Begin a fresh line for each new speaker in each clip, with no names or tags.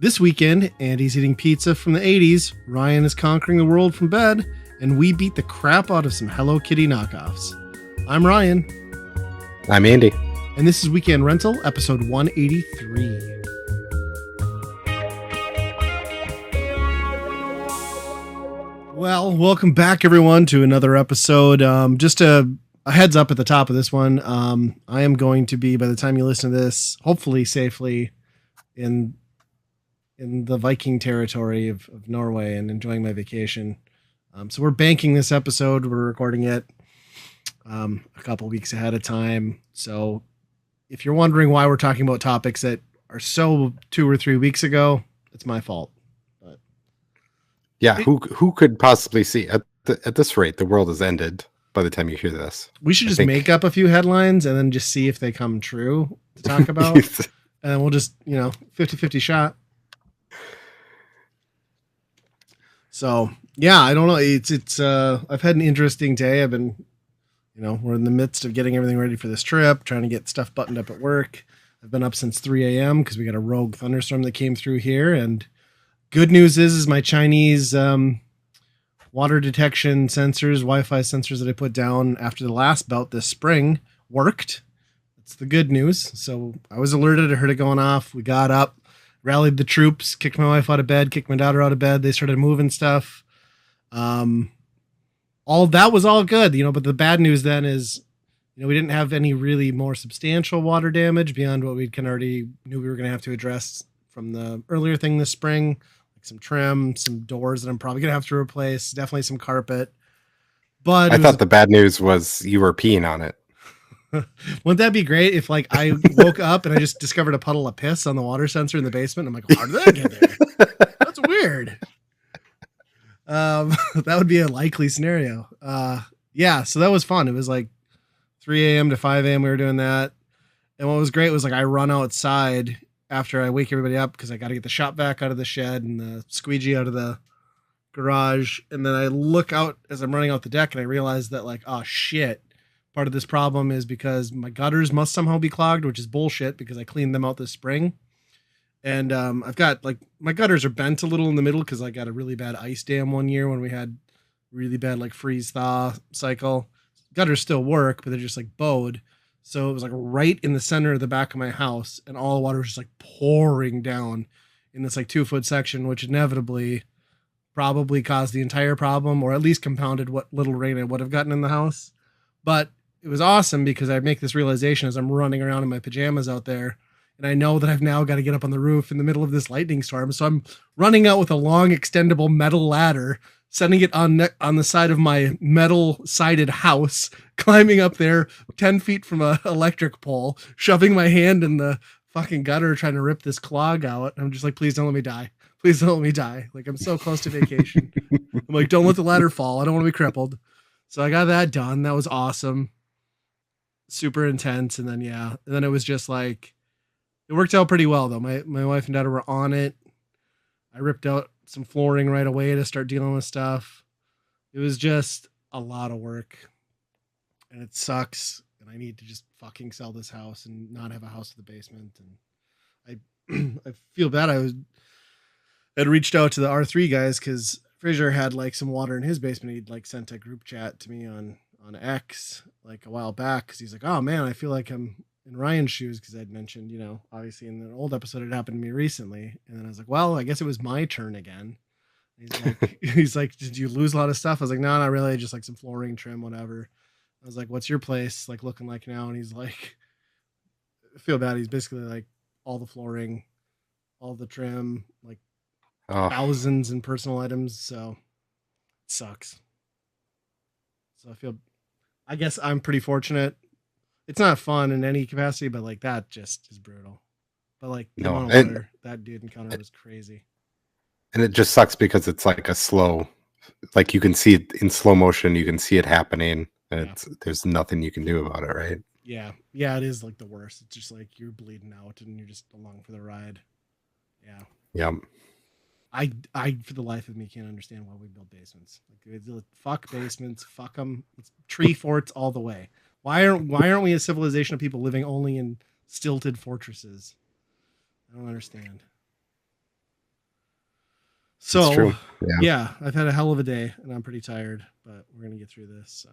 This weekend, Andy's eating pizza from the 80s, Ryan is conquering the world from bed, and we beat the crap out of some Hello Kitty knockoffs. I'm Ryan.
I'm Andy.
And this is Weekend Rental, episode 183. Well, welcome back, everyone, to another episode. Just a heads up at the top of this one. I am going to be, by the time you listen to this, hopefully safely in the Viking territory of Norway and enjoying my vacation. So we're banking this episode. We're recording it a couple weeks ahead of time. So if you're wondering why we're talking about topics that are so 2 or 3 weeks ago, it's my fault. But
yeah, who could possibly see at this rate the world has ended by the time you hear this?
We should just make up a few headlines and then just see if they come true to talk about. And then we'll just, 50-50 shot. So yeah, I don't know. It's I've had an interesting day. I've been, we're in the midst of getting everything ready for this trip, trying to get stuff buttoned up at work. I've been up since 3 a.m. because we got a rogue thunderstorm that came through here. And good news is my Chinese water detection sensors, Wi-Fi sensors that I put down after the last bout this spring worked. That's the good news. So I was alerted. I heard it going off. We got up, rallied the troops, kicked my wife out of bed, kicked my daughter out of bed. They started moving stuff. All that was all good, but the bad news then is, we didn't have any really more substantial water damage beyond what we kind of already knew we were going to have to address from the earlier thing this spring, like some trim, some doors that I'm probably going to have to replace, definitely some carpet. But
I thought the bad news was you were peeing on it.
Wouldn't that be great if I woke up and I just discovered a puddle of piss on the water sensor in the basement? I'm like, how did that get there? That's weird. That would be a likely scenario. Yeah, so that was fun. It was like 3 a.m. to 5 a.m. we were doing that. And what was great was I run outside after I wake everybody up because I got to get the shop vac out of the shed and the squeegee out of the garage. And then I look out as I'm running out the deck and I realize that oh shit. Part of this problem is because my gutters must somehow be clogged, which is bullshit because I cleaned them out this spring. And I've got my gutters are bent a little in the middle because I got a really bad ice dam one year when we had really bad freeze thaw cycle. Gutters still work, but they're just bowed. So it was right in the center of the back of my house, and all the water was just pouring down in this 2-foot section, which inevitably probably caused the entire problem, or at least compounded what little rain I would have gotten in the house. But it was awesome because I make this realization as I'm running around in my pajamas out there. And I know that I've now got to get up on the roof in the middle of this lightning storm. So I'm running out with a long extendable metal ladder, setting it on the side of my metal sided house, climbing up there 10 feet from an electric pole, shoving my hand in the fucking gutter, trying to rip this clog out. I'm just please don't let me die. Please don't let me die. I'm so close to vacation. I'm don't let the ladder fall. I don't want to be crippled. So I got that done. That was awesome. Super intense. And then it was just it worked out pretty well though. My wife and daughter were on it. I ripped out some flooring right away to start dealing with stuff. It was just a lot of work and it sucks. And I need to just fucking sell this house and not have a house with a basement. And I feel bad. I'd reached out to the R3 guys because Fraser had some water in his basement. He'd sent a group chat to me on X a while back because he's oh man, I feel like I'm in Ryan's shoes because I'd mentioned, obviously in an old episode it happened to me recently. And then I was well, I guess it was my turn again. He's did you lose a lot of stuff? I was no, not really, just some flooring, trim, whatever. I was what's your place looking like now? And he's I feel bad. He's basically all the flooring, all the trim, thousands in personal items. So it sucks. So I guess I'm pretty fortunate. It's not fun in any capacity, but that just is brutal. But
no,
water that dude encounter was crazy.
And it just sucks because it's a slow, you can see it in slow motion. You can see it happening. And there's nothing you can do about it, right?
Yeah. Yeah, it is the worst. It's just you're bleeding out and you're just along for the ride. Yeah.
Yeah.
I for the life of me can't understand why we build basements. Fuck basements, fuck them. It's tree forts all the way. Why aren't we a civilization of people living only in stilted fortresses? I don't understand. So
true.
yeah, I've had a hell of a day and I'm pretty tired, but we're gonna get through this. So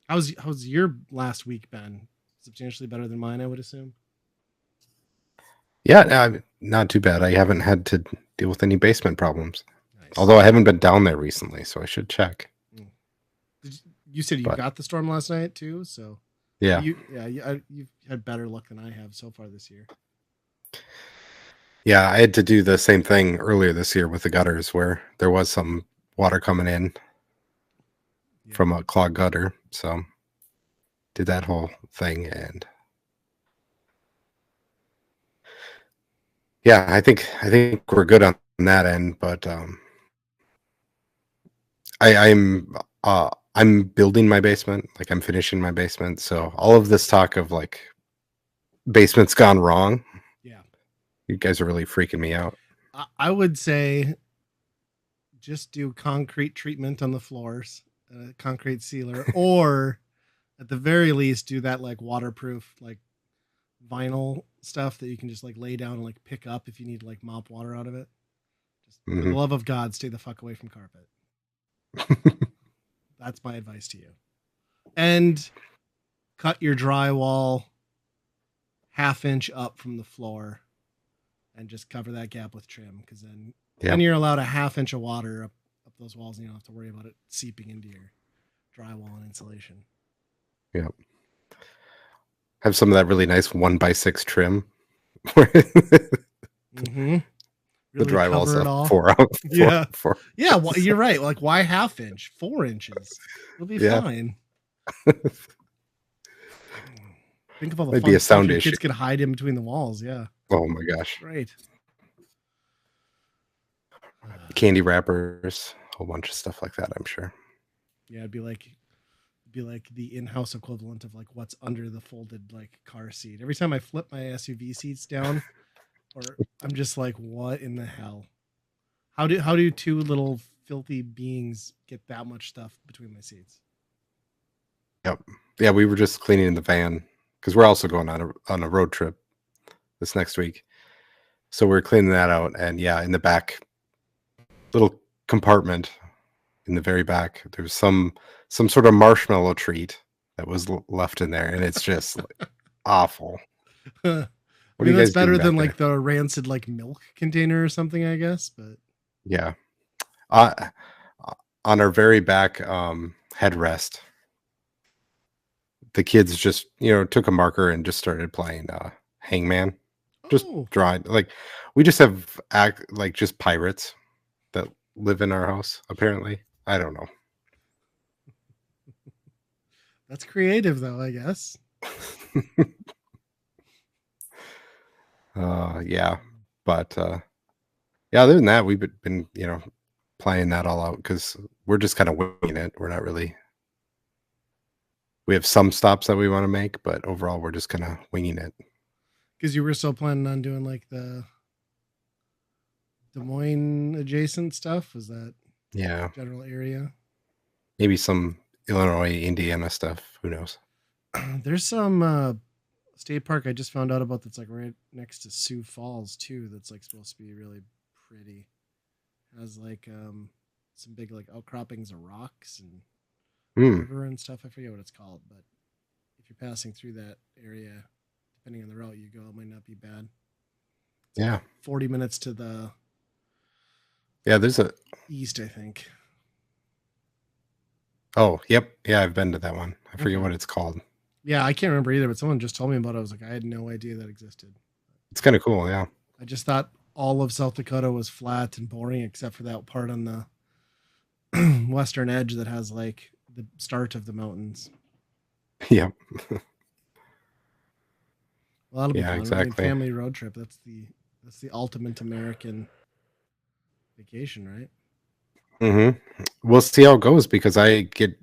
how's your last week been? Substantially better than mine, I would assume.
Yeah, not too bad. I haven't had to deal with any basement problems.
Nice.
Although I haven't been down there recently, so I should check.
You said you
But
got the storm last night too, so
yeah,
you've had better luck than I have so far this year.
yeah, I had to do the same thing earlier this year with the gutters, where there was some water coming in from a clogged gutter. So did that whole thing, and yeah, I think we're good on that end. But I'm building my basement, like I'm finishing my basement. So all of this talk of like basement's gone wrong.
Yeah,
you guys are really freaking me out.
I would say just do concrete treatment on the floors, concrete sealer, or at the very least do that like waterproof like vinyl stuff that you can just like lay down and like pick up if you need to like mop water out of it. Just for the love of God, stay the fuck away from carpet. That's my advice to you. And cut your drywall half-inch up from the floor and just cover that gap with trim, because then you're allowed a half-inch of water up those walls and you don't have to worry about it seeping into your drywall and insulation.
Yeah. Have some of that really nice 1x6 trim.
Really
the drywall's
up
4 out. Four.
Yeah. Well, you're right. Like, why half-inch? 4 inches. It'll be fine. Think of all the
Might
fun
be a
stuff
sound
your
issue.
kids could hide in between the walls. Yeah.
Oh my gosh.
Right.
Candy wrappers, a whole bunch of stuff like that, I'm sure.
Yeah, it'd be like the in-house equivalent of like what's under the folded like car seat. Every time I flip my SUV seats down, or I'm just like, what in the hell? How do two little filthy beings get that much stuff between my seats?
Yep. Yeah, we were just cleaning the van because we're also going on a road trip this next week. So we're cleaning that out, and yeah, in the back little compartment in the very back, there's some sort of marshmallow treat that was left in there, and it's just like, awful.
I mean, that's better than like the rancid like milk container or something, I guess. But
yeah, on our very back headrest, the kids just took a marker and just started playing hangman, just drawing. Like we just have just pirates that live in our house. Apparently, I don't know.
That's creative, though, I guess.
Yeah, but yeah, other than that, we've been playing that all out because we're just kind of winging it. We're not really. We have some stops that we want to make, but overall, we're just kind of winging it.
Because you were still planning on doing like the Des Moines adjacent stuff. Was that general area?
Maybe some Illinois, Indiana stuff. Who knows?
There's some state park I just found out about that's like right next to Sioux Falls too. That's like supposed to be really pretty. It has like some big like outcroppings of rocks and river and stuff. I forget what it's called, but if you're passing through that area, depending on the route you go, it might not be bad. It's like 40 minutes to the
there's a
east, I think.
Oh, yep. Yeah, I've been to that one. I forget what it's called.
Yeah, I can't remember either, but someone just told me about it. I was like, I had no idea that existed.
It's kind of cool, yeah.
I just thought all of South Dakota was flat and boring except for that part on the western edge that has like the start of the mountains.
Yeah.
Well, that'll be fun.
Exactly.
I mean, family road trip. That's the ultimate American vacation, right?
Mm-hmm. We'll see how it goes because I get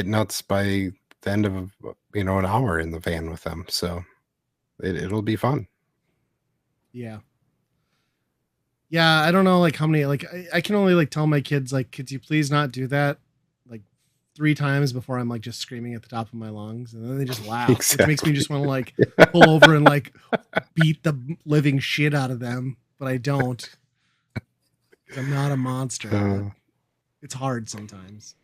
nuts by the end of an hour in the van with them, so it'll be fun. Yeah,
I don't know like how many like I can only like tell my kids like, could you please not do that like 3 times before I'm like just screaming at the top of my lungs, and then they just laugh. Exactly. Which makes me just want to like pull over and like beat the living shit out of them, but I don't. 'Cause I'm not a monster.
Uh,
It's hard sometimes.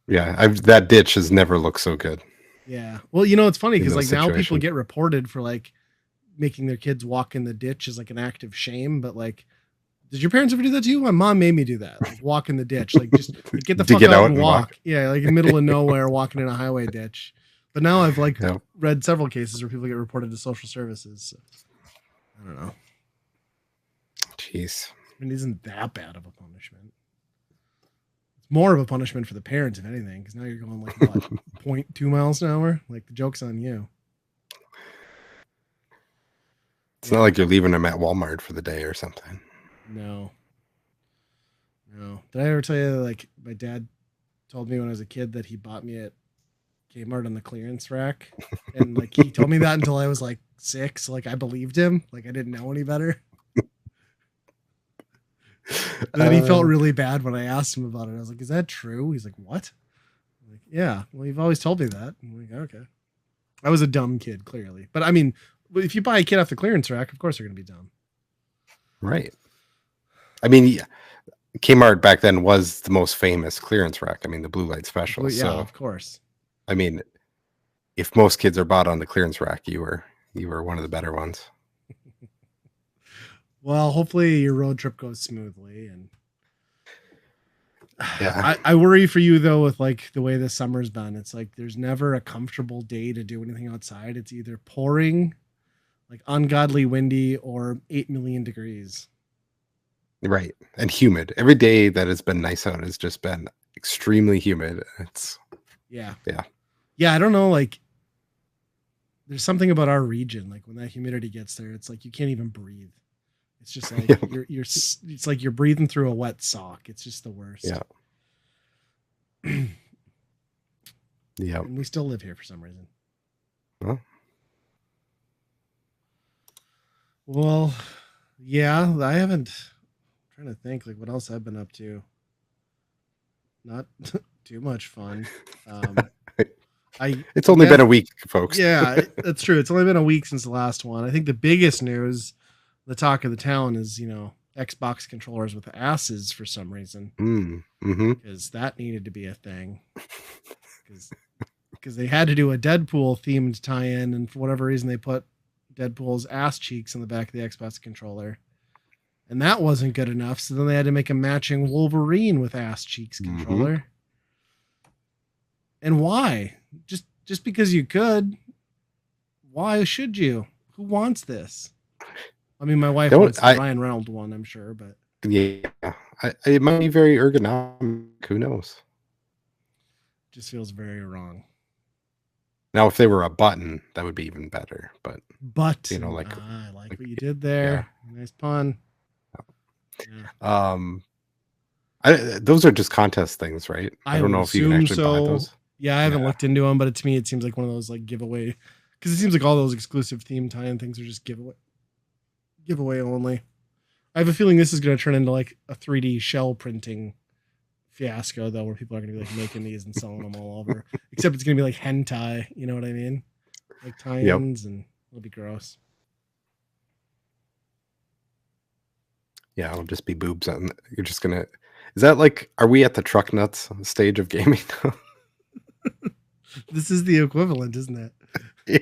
yeah, that ditch has never looked so good
Yeah. Well, you know, it's funny
in
because
those
like now people
situations.
get reported for like making their kids walk in the ditch is like an act of shame, but like did your parents ever do that to you? My mom made me do that. Like walk in the ditch. Like just like get the
To
fuck
get
out
out
and
and walk.
walk. Yeah, like in middle of nowhere walking in a highway ditch. But now I've like
Yeah.
read several cases where people get reported to social services. So, I don't know.
Jeez.
I mean, it isn't that bad of a punishment. It's more of a punishment for the parents, if anything, because now you're going like what, 0.2 miles an hour? Like the joke's on you.
It's
Yeah.
not like you're leaving them at Walmart for the day or something.
No. No. Did I ever tell you like my dad told me when I was a kid that he bought me at Kmart on the clearance rack? And like he told me that until I was like 6. Like I believed him. Like I didn't know any better. And then he felt really bad when I asked him about it. I was like, "Is that true?" He's like, "What?" I'm like, "Yeah, well, you've always told me that." I'm like, "Okay." I was a dumb kid, clearly. But I mean, if you buy a kid off the clearance rack, of course they're going to be dumb.
Right. I mean, yeah, Kmart back then was the most famous clearance rack. I mean, the blue light special.
Yeah,
So,
of course.
I mean, if most kids are bought on the clearance rack, you were one of the better ones.
Well, hopefully your road trip goes smoothly. And
Yeah.
I worry for you though with like the way the summer's been. It's like there's never a comfortable day to do anything outside. It's either pouring, like ungodly windy, or 8 million degrees.
Right. And humid. Every day that has been nice out has just been extremely humid. It's
Yeah.
Yeah.
Yeah, I don't know, like there's something about our region, like when that humidity gets there, it's like you can't even breathe. It's just like
Yeah.
it's like you're breathing through a wet sock. It's just the worst.
Yeah. Yeah.
And we still live here for some reason.
Well,
Well, yeah, I haven't. I'm trying to think like what else I've been up to. Not too much fun.
it's only been a week, folks.
Yeah, that's true. It's only been a week since the last one. I think the biggest news, the talk of the town, is Xbox controllers with asses for some reason. Because that needed to be a thing. Because they had to do a Deadpool themed tie-in, and for whatever reason they put Deadpool's ass cheeks on the back of the Xbox controller. And that wasn't good enough, so then they had to make a matching Wolverine with ass cheeks controller. And why? Just because you could. Why should you? Who wants this? I mean, my wife wants the Ryan Reynolds one, I'm sure, but
yeah, it might be very ergonomic. Who knows?
Just feels very wrong.
Now, if they were a button, that would be even better. But
I like what you did there. Yeah. Nice pun.
Yeah. Those are just contest things, right? I don't know if you can actually buy those.
Yeah, I haven't looked into them, but to me, it seems like one of those like giveaway, because it seems like all those exclusive theme tie-in things are just giveaway only. I have a feeling this is going to turn into like a 3D shell printing fiasco, though, where people are going to be like making these and selling them all over. Except it's going to be like hentai, you know what I mean? Like tie-ins, and it'll be gross.
Yeah, it'll just be boobs. And you're just gonna. Is that like? Are we at the truck nuts stage of gaming now?
This is the equivalent, isn't
it?
Yeah.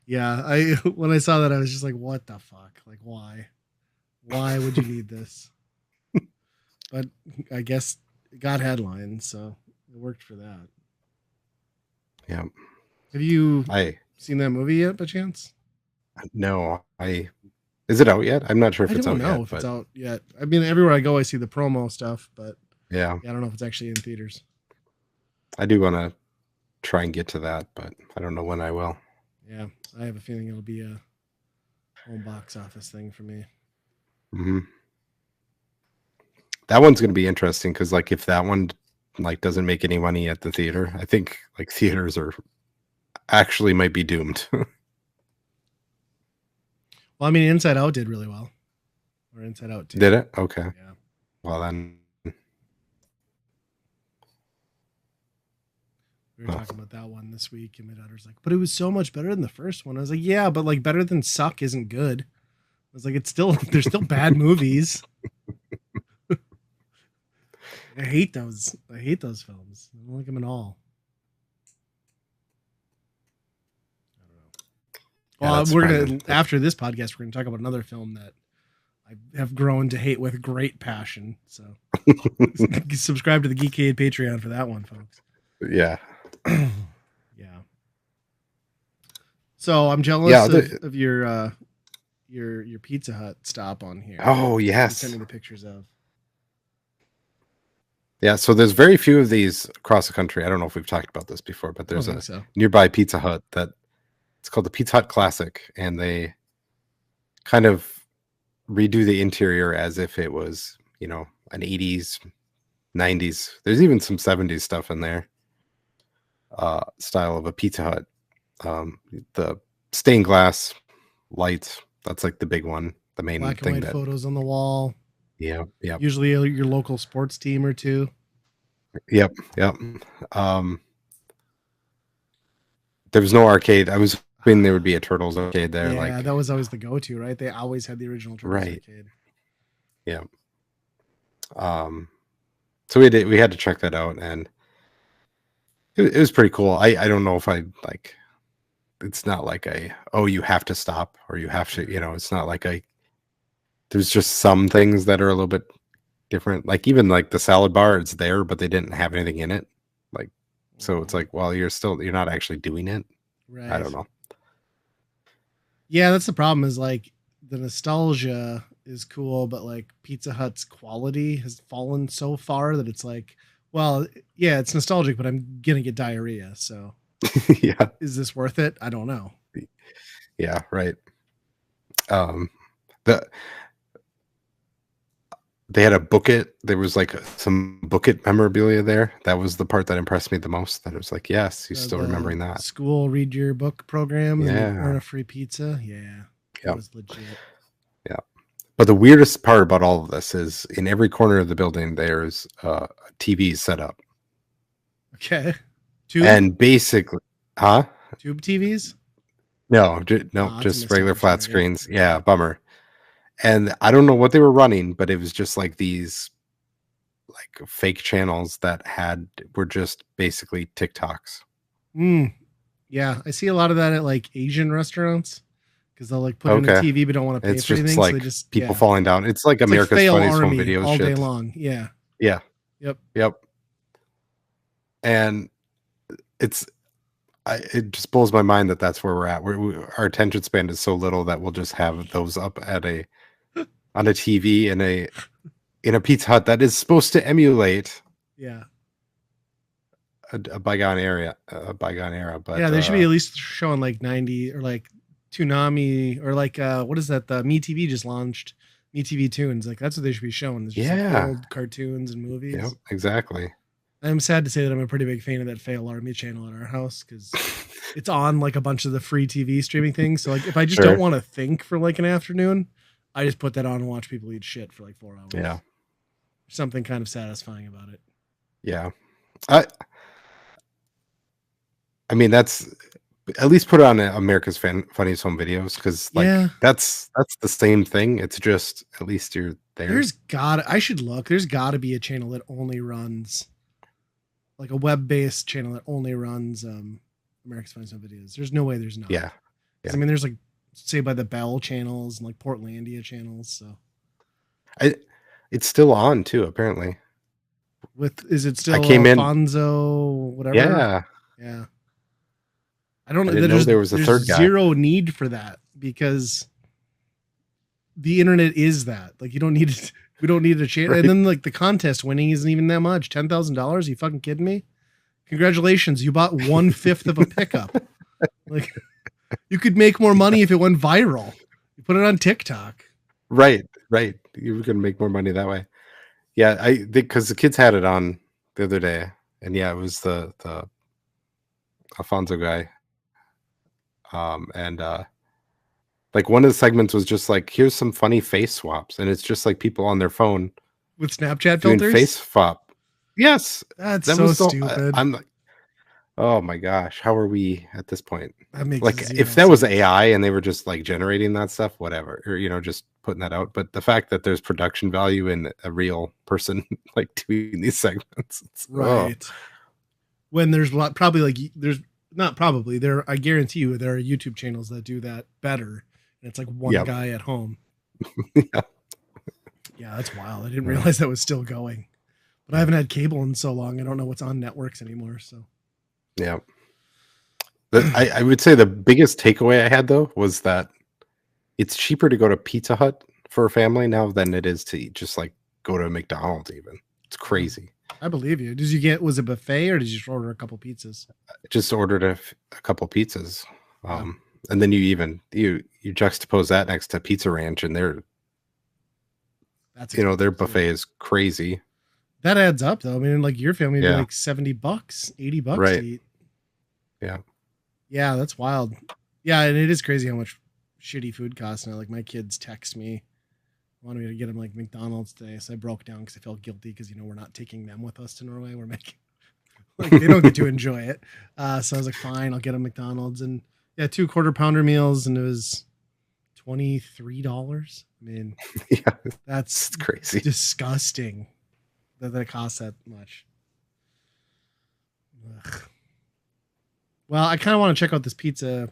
Yeah. When I saw that, I was just like, "What the fuck? Like, why? Why would you need this?" But I guess it got headlines, so it worked for that.
Yeah.
Have you seen that movie yet, by chance?
No, Is it out yet? I'm not sure if
it's out yet. I don't know if it's out yet. I mean, everywhere I go, I see the promo stuff, but
yeah,
I don't know if it's actually in theaters.
I do want to try and get to that, but I don't know when I will.
Yeah, I have a feeling it'll be a home box office thing for me.
That one's going to be interesting because, like, if that one like doesn't make any money at the theater, I think like theaters are actually might be doomed.
Well, I mean, Inside Out did really well. Or Inside Out 2.
Did it? Okay.
Yeah.
Well, then.
We were talking about that one this week, and my daughter's like, but it was so much better than the first one. I was like, yeah, but like better than suck isn't good. was like, there's still bad movies. I hate those. I hate those films. I don't like them at all.
Yeah,
Well, we're gonna after this podcast, we're gonna talk about another film that I have grown to hate with great passion. So subscribe to the Geekade Patreon for that one, folks.
Yeah.
Yeah. So I'm jealous of your Pizza Hut stop on here.
Oh yes.
Send me the pictures of.
Yeah, so there's very few of these across the country. I don't know if we've talked about this before, but there's a nearby Pizza Hut that it's called the Pizza Hut Classic, and they kind of redo the interior as if it was, an 80s, 90s. There's even some 70s stuff in there. Style of a Pizza Hut. The stained glass lights, that's like the big one, the main
black
thing.
And white photos on the wall.
Yeah.
Usually your local sports team or two.
Yep. There was no arcade. I was hoping there would be a Turtles arcade there.
Yeah, that was always the go-to, right? They always had the original Turtles arcade.
Yeah. So we had to check that out, and it was pretty cool. I don't know if I like. It's not like you have to stop or you have to. It's not like there's just some things that are a little bit different. Like even like the salad bar, it's there, but they didn't have anything in it. Like, so it's like, well, you're not actually doing it.
Right.
I don't know.
Yeah, that's the problem. Is like the nostalgia is cool, but like Pizza Hut's quality has fallen so far that it's like, well, yeah, it's nostalgic, but I'm gonna get diarrhea. So,
yeah,
is this worth it? I don't know.
Yeah, right. They had a book it. There was like some book it memorabilia there. That was the part that impressed me the most. That it was like, yes, he's still remembering that.
School read your book program and earn a free pizza. Yeah.
That
was legit.
Yeah. But the weirdest part about all of this is in every corner of the building, there's a TV set up.
Okay. Tube?
And basically,
Tube TVs?
No, just regular flat screens. Yeah, bummer. And I don't know what they were running, but it was just like these like fake channels that were just basically TikToks.
Yeah, I see a lot of that at like Asian restaurants because they'll like put in a TV but don't want to pay for anything.
Like
so they just
people falling down. It's like America's Funniest Home Videos
all day long. Yeah.
Yeah.
Yep.
And it just blows my mind that that's where we're at. Our attention span is so little that we'll just have those up on a TV in a Pizza Hut that is supposed to emulate a bygone era. But
yeah, they should be at least showing like 90 or like Toonami or like what is that? The MeTV just launched MeTV Tunes. Like that's what they should be showing. It's just like old cartoons and movies.
Yep, exactly.
I'm sad to say that I'm a pretty big fan of that Fail Army channel at our house because it's on like a bunch of the free TV streaming things. So like if I just don't want to think for like an afternoon, I just put that on and watch people eat shit for like 4 hours.
Yeah.
There's something kind of satisfying about it.
Yeah. I mean, that's at least put it on America's Funniest Home Videos because like that's the same thing. It's just at least you're there.
I should look. There's got to be a channel that only runs like a web-based channel that only runs America's Funniest Home Videos. There's no way there's not.
Yeah.
I mean, there's like Say by the Bell channels and like Portlandia channels. So
it's still on too, apparently.
Is it still Alfonso, whatever? Yeah. I don't know.
There was a third guy.
Zero need for that because the internet is that. Like you don't need it. We don't need a channel. Right. And then like the contest winning isn't even that much. $10,000. You fucking kidding me? Congratulations. You bought 1/5 of a pickup. Like you could make more money if it went viral. You put it on TikTok.
Right. You were gonna make more money that way. Yeah, because the kids had it on the other day, and yeah, it was the Alfonso guy. Like one of the segments was just like, here's some funny face swaps, and it's just like people on their phone
with Snapchat filters
face swap. Yes,
that's so stupid.
I'm like, Oh my gosh, how are we at this point?
That makes
Like,
zero
if that was
sense.
AI and they were just like generating that stuff, whatever, or just putting that out. But the fact that there's production value in a real person like doing these segments,
Right. When there's probably like there's not probably there. I guarantee you there are YouTube channels that do that better. And it's like one
Yep.
guy at home.
Yeah.
Yeah, that's wild. I didn't realize that was still going. But I haven't had cable in so long. I don't know what's on networks anymore. So
Yeah. I would say the biggest takeaway I had though was that it's cheaper to go to Pizza Hut for a family now than it is to just like go to McDonald's even. It's crazy.
I believe you. Did you get, was it buffet or did you just order a couple pizzas?
I just ordered a couple pizzas. And then you juxtapose that next to Pizza Ranch and their their buffet is crazy.
That adds up though. I mean, like your family would be like $70, $80
right.
to eat.
Yeah.
Yeah, that's wild. Yeah, and it is crazy how much shitty food costs now. Like my kids text me, wanted me to get them like McDonald's today, so I broke down because I felt guilty because we're not taking them with us to Norway. We're making like they don't get to enjoy it. So I was like, fine, I'll get them McDonald's, and yeah, 2 quarter-pounder meals, and it was $23. I mean,
yeah,
that's
crazy,
disgusting that it costs that much. Ugh. Well, I kind of want to check out this Pizza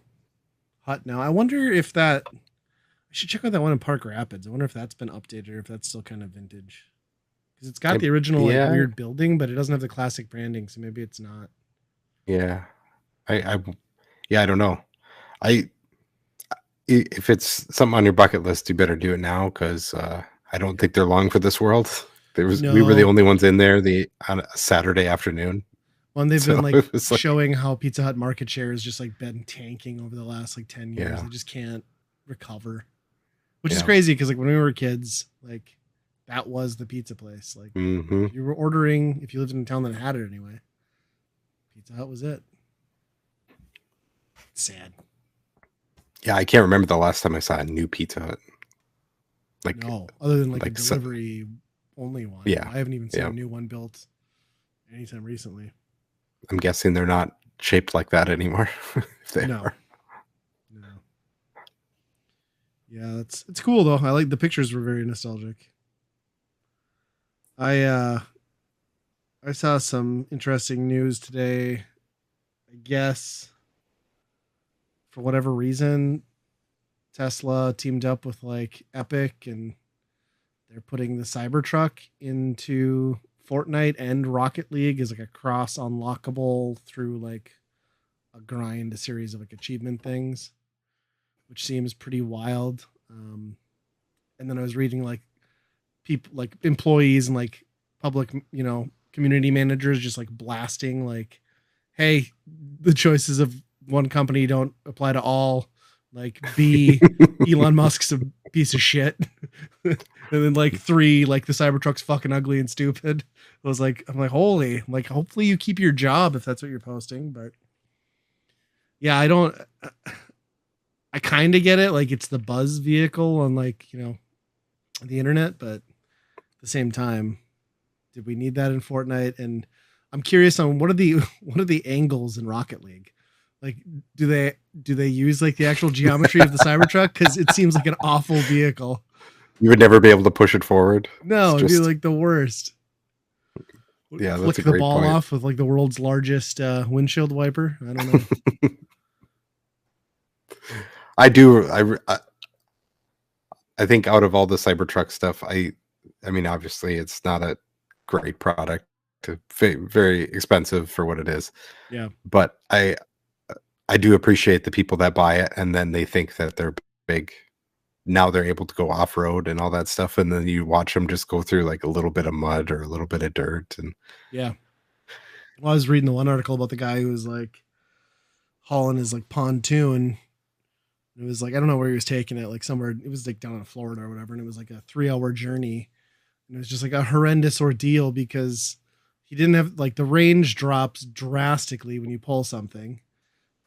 Hut now. I wonder if that. I should check out that one in Park Rapids. I wonder if that's been updated or if that's still kind of vintage. Because it's got the original like, weird building, but it doesn't have the classic branding, so maybe it's not.
Yeah, I don't know. If it's something on your bucket list, you better do it now because I don't think they're long for this world. We were the only ones in there on a Saturday afternoon.
Well, and they've been like showing how Pizza Hut market share has just like been tanking over the last like 10 years. They just can't recover, which is crazy because like when we were kids, like that was the pizza place. Like you were ordering if you lived in a town that had it anyway. Pizza Hut was it. Sad.
Yeah, I can't remember the last time I saw a new Pizza Hut. Like
no, other than like a delivery only one.
Yeah,
I haven't even seen a new one built anytime recently.
I'm guessing they're not shaped like that anymore. If they are.
No. Yeah, it's cool though. I like the pictures were very nostalgic. I saw some interesting news today. I guess for whatever reason, Tesla teamed up with like Epic and they're putting the Cybertruck into Fortnite and Rocket League as like a cross unlockable through like a series of like achievement things, which seems pretty wild. And then I was reading like people like employees and like public, community managers just like blasting like, hey, the choices of one company don't apply to all. Like B, Elon Musk's a piece of shit. And then like 3, like the Cybertruck's fucking ugly and stupid. I'm like, holy, like hopefully you keep your job if that's what you're posting. But yeah, I kind of get it. Like it's the buzz vehicle on like, the internet, but at the same time, did we need that in Fortnite? And I'm curious on what are the angles in Rocket League? Like, do they use like the actual geometry of the Cybertruck? Because it seems like an awful vehicle.
You would never be able to push it forward.
No, it'd be like the worst.
Yeah,
flick the ball off with like the world's largest windshield wiper. I don't know.
I think out of all the Cybertruck stuff, I mean, obviously it's not a great product, very expensive for what it is.
Yeah,
but I do appreciate the people that buy it and then they think that they're big. Now they're able to go off road and all that stuff, and then you watch them just go through like a little bit of mud or a little bit of dirt. And
yeah, well, I was reading the one article about the guy who was like hauling his like pontoon. It was like I don't know where he was taking it, like somewhere. It was like down in Florida or whatever, and it was like a 3-hour journey, and it was just like a horrendous ordeal because he didn't have like the range drops drastically when you pull something,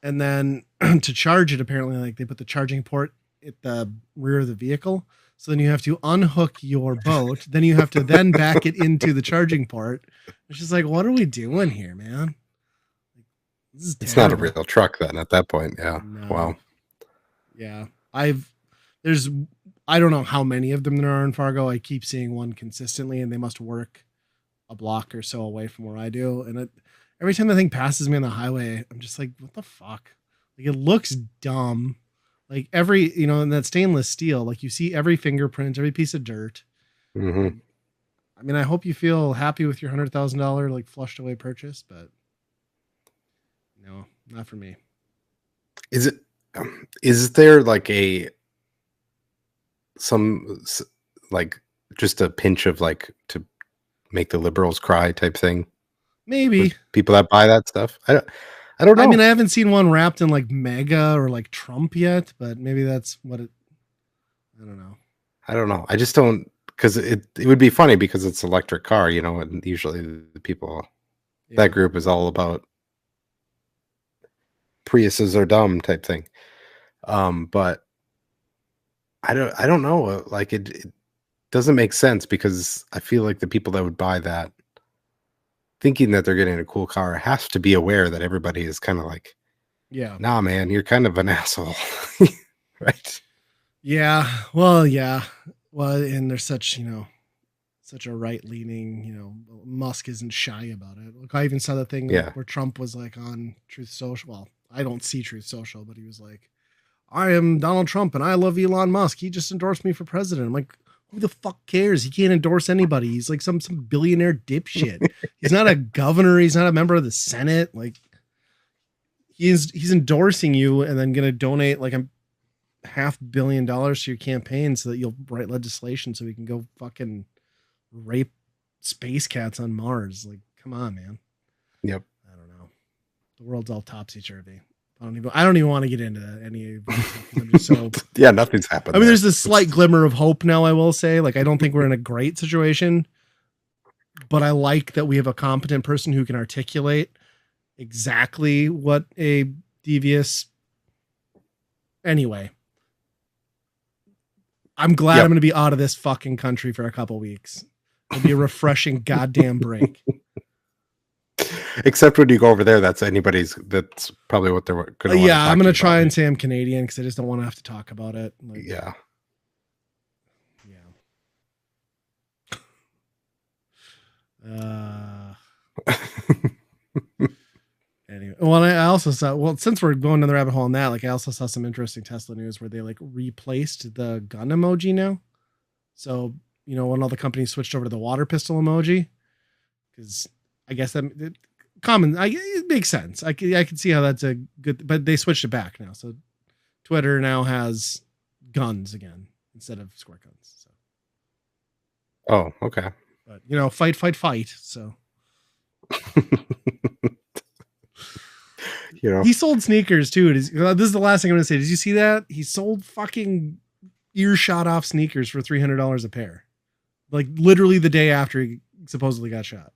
and then to charge it, apparently like they put the charging port at the rear of the vehicle. So then you have to unhook your boat. Then you have to then back it into the charging port. It's just like, what are we doing here, man? This is
It's not a
terrible.
real truck then at that point. Yeah.
No.
Wow.
Yeah. There's, I don't know how many of them there are in Fargo. I keep seeing one consistently, and they must work a block or so away from where I do. And every time the thing passes me on the highway, I'm just like, what the fuck? Like, it looks dumb. Like every, in that stainless steel, like you see every fingerprint, every piece of dirt.
Hmm.
Like, I mean, I hope you feel happy with your $100,000 like flushed away purchase, but no, not for me.
Is there like like just a pinch of like to make the liberals cry type thing?
Maybe.
People that buy that stuff. I don't know.
I mean, I haven't seen one wrapped in like MAGA or like Trump yet, but maybe that's what it. I don't know.
I don't know. I just don't, because it would be funny because it's an electric car, and usually the people, that group is all about Priuses are dumb type thing. But I don't know. Like it doesn't make sense, because I feel like the people that would buy that, thinking that they're getting a cool car, has to be aware that everybody is kind of like, nah, man, you're kind of an asshole. Right?
Yeah. Well, yeah. Well, and there's such, such a right leaning, Musk isn't shy about it. Look, I even saw the thing where Trump was like on Truth Social. Well, I don't see Truth Social, but he was like, I am Donald Trump and I love Elon Musk. He just endorsed me for president. I'm like, who the fuck cares? He can't endorse anybody. He's like some billionaire dipshit. He's not a governor. He's not a member of the Senate. Like, he's endorsing you and then going to donate like $500 million to your campaign so that you'll write legislation so we can go fucking rape space cats on Mars. Like, come on, man.
Yep.
I don't know. The world's all topsy-turvy. I don't even want to get into any of I'm just so
yeah, nothing's happened.
I mean, there's this slight glimmer of hope now, I will say. Like, I don't think we're in a great situation, but I like that we have a competent person who can articulate exactly what a devious. Anyway, I'm glad I'm going to be out of this fucking country for a couple weeks. It'll be a refreshing goddamn break.
Except when you go over there, that's probably what they're going to
I'm going to try and say I'm Canadian because I just don't want to have to talk about it. Like,
yeah.
Anyway, well, I also saw, since we're going down the rabbit hole on that, like, I also saw some interesting Tesla news where they like replaced the gun emoji now. So, when all the companies switched over to the water pistol emoji, because I guess it makes sense. I can see how that's a good, but they switched it back now. So Twitter now has guns again instead of squirt guns. So.
Oh, okay.
But fight. So. He sold sneakers too. This is the last thing I'm going to say. Did you see that? He sold fucking earshot off sneakers for $300 a pair. Like, literally the day after he supposedly got shot.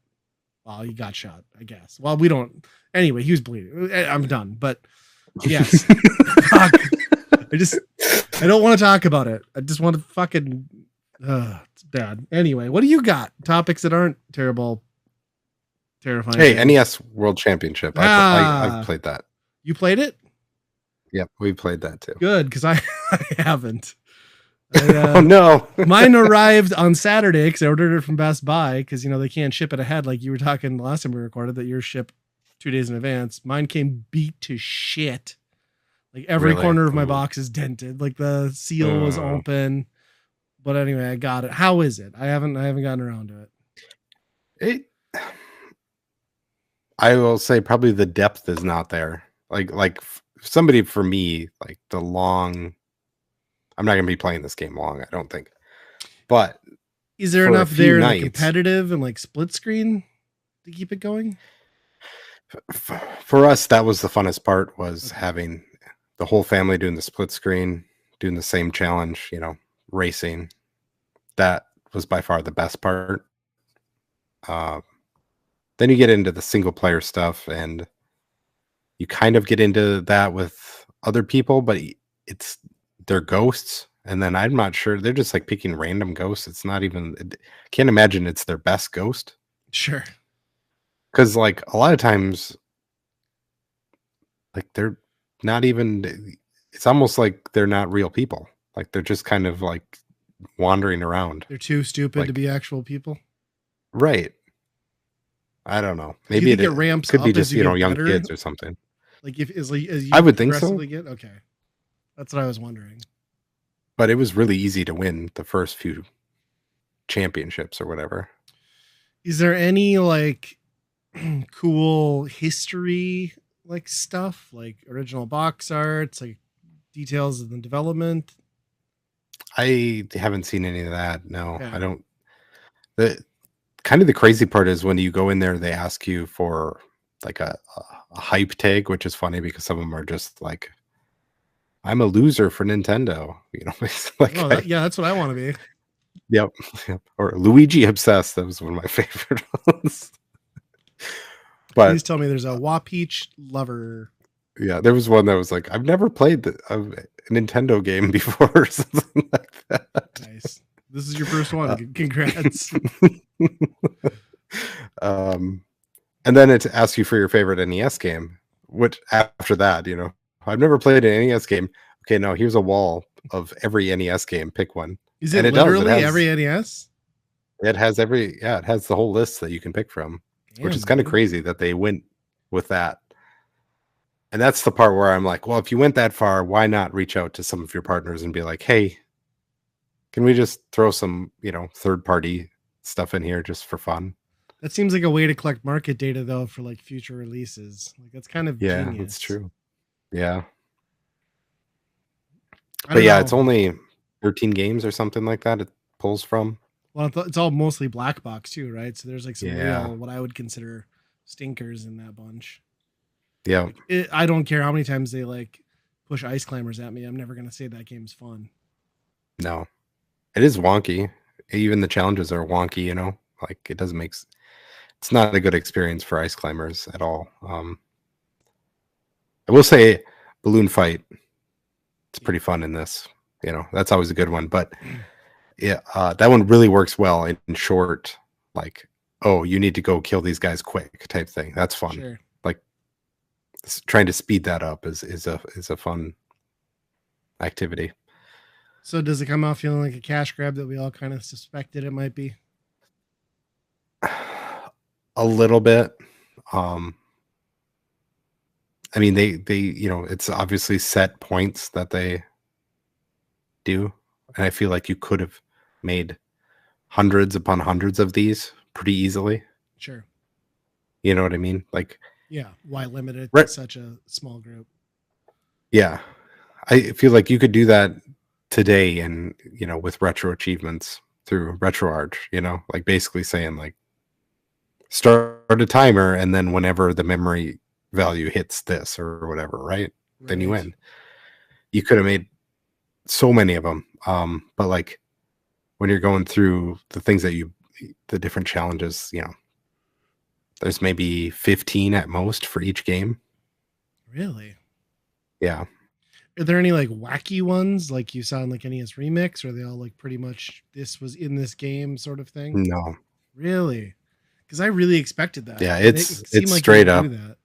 Well, he got shot, I guess. Well, we don't. Anyway, he was bleeding. I'm done. But yes. I don't want to talk about it. I just want to fucking. It's bad. Anyway, what do you got? Topics that aren't terrifying.
Hey, NES World Championship. I've played that.
You played it?
Yep, we played that too.
Good, because I haven't.
Oh no.
Mine arrived on Saturday because I ordered it from Best Buy because they can't ship it ahead like you were talking the last time we recorded that yours ship 2 days in advance. Mine came beat to shit. Like every corner of my box is dented. Like the seal was open. But anyway, I got it. How is it? I haven't gotten around to it.
I will say probably the depth is not there. Like somebody, for me, like the long. I'm not going to be playing this game long, I don't think. But
is there enough there in the competitive and like split screen to keep it going?
For us, that was the funnest part, was having the whole family doing the split screen, doing the same challenge, racing. That was by far the best part. Then you get into the single player stuff, and you kind of get into that with other people, but they're ghosts. And then I'm not sure, they're just like picking random ghosts. It's not even, can't imagine it's their best ghost.
Sure.
Because like a lot of times like they're not even. It's almost like they're not real people. Like they're just kind of like wandering around.
They're too stupid to
Like
be actual people.
right. I don't know.
Do you
Maybe
think it
it
ramps
could be
up as
just
you get
young
better?
kids or something.
Like if as
I
you
would think so,
progressively get okay. That's what I was wondering.
but it was really easy to win the first few championships or whatever.
Is there any like cool history like stuff, like original box arts, like details of the development?
I haven't seen any of that. No,
Okay.
I don't. The kind of the crazy part is when you go in there, they ask you for like a hype tag, which is funny because some of them are just like, "I'm a loser for Nintendo," you know. It's like,
Oh, yeah, that's what I want to be.
yep, yep, or Luigi obsessed. That was one of my favorite ones.
Please
But
tell me there's a Wapeach lover.
yeah, there was one that was like, "I've never played a Nintendo game before," or something like that.
Nice. This is your first one.
Uh,
Congrats.
um, and then it asks you for your favorite NES game. Which after that, I've never played an NES game. Okay, now here's a wall of every NES game. Pick one.
Is
And
it
it does.
literally every NES?
It has it has the whole list that you can pick from, which
Damn,
is kind of
dude.
crazy that they went with that. And that's the part where I'm like, well, if you went that far, why not reach out to some of your partners and be like, hey, can we just throw some, third party stuff in here just for fun?
That seems like a way to collect market data though for like future releases. Like that's kind of
Yeah,
genius.
that's true. Yeah.
I
But
don't
yeah,
know.
it's only 13 games or something like that it pulls from.
Well, it's all mostly black box too, right? So there's like some
Yeah.
real what I would consider stinkers in that bunch.
Yeah.
Like, I don't care how many times they like push Ice Climbers at me. I'm never gonna say that game's fun.
No. It is wonky. Even the challenges are wonky, like it doesn't make it's not a good experience for ice climbers at all. I will say balloon fight, it's pretty fun in this. That's always a good one. But yeah, that one really works well in short, like, oh, you need to go kill these guys quick type thing. That's fun.
Sure.
Like trying to speed that up is a fun activity.
So does it come out feeling like a cash grab that we all kind of suspected it might be?
A little bit. I mean, they it's obviously set points that they do, and I feel like you could have made hundreds upon hundreds of these pretty easily.
Sure.
You know what I mean? Like,
yeah, why limit it
right.
to such a small group?
Yeah, I feel like you could do that today, and with retro achievements through RetroArch. Like basically saying like, start a timer, and then whenever the memory value hits this or whatever, right? Then you win. You could have made so many of them. But like when you're going through the things that the different challenges, there's maybe 15 at most for each game.
Really?
Yeah.
Are there any like wacky ones like you saw in like NES Remix? Or are they all like pretty much this was in this game sort of thing?
No.
Really? Because I really expected that.
Yeah, it's straight up.
That.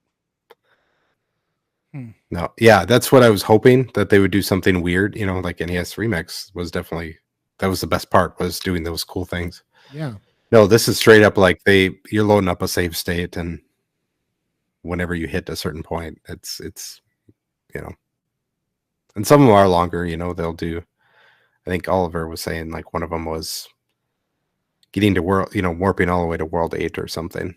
No, yeah, that's what I was hoping, that they would do something weird. Like NES Remix was definitely, that was the best part, was doing those cool things.
Yeah.
No, this is straight up like you're loading up a save state, and whenever you hit a certain point, it's and some of them are longer. They'll do. I think Oliver was saying like one of them was getting to world, warping all the way to World 8 or something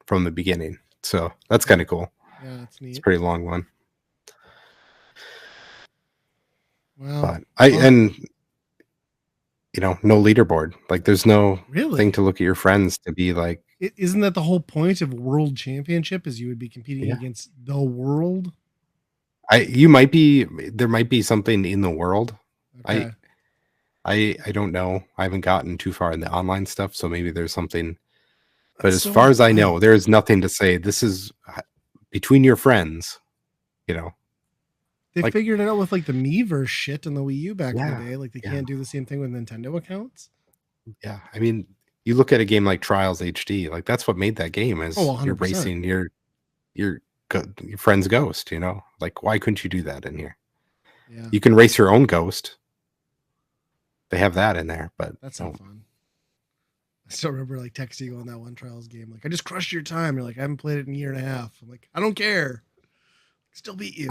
from the beginning. So that's kind of cool.
Yeah, that's neat.
It's a pretty long one.
Well,
but and no leaderboard. Like there's no thing to look at your friends to be like.
Isn't that the whole point of World Championship? Is you would be competing against the world?
There might be something in the world. Okay. I don't know. I haven't gotten too far in the online stuff, so maybe there's something. But as far as I know, there is nothing to say this is between your friends.
They figured it out with like the Miiverse shit and the Wii U back in the day. Like they
Yeah.
can't do the same thing with Nintendo accounts.
Yeah, I mean, you look at a game like Trials HD, like that's what made that game is
100%.
you're racing, you're your friend's ghost, you know? Like, why couldn't you do that in here?
Yeah,
You can race your own ghost. They have that in there, but
that's not fun. I still remember like texting you on that one Trials game. Like, I just crushed your time. You're like, I haven't played it in a year and a half. I'm like, I don't care. Still beat you.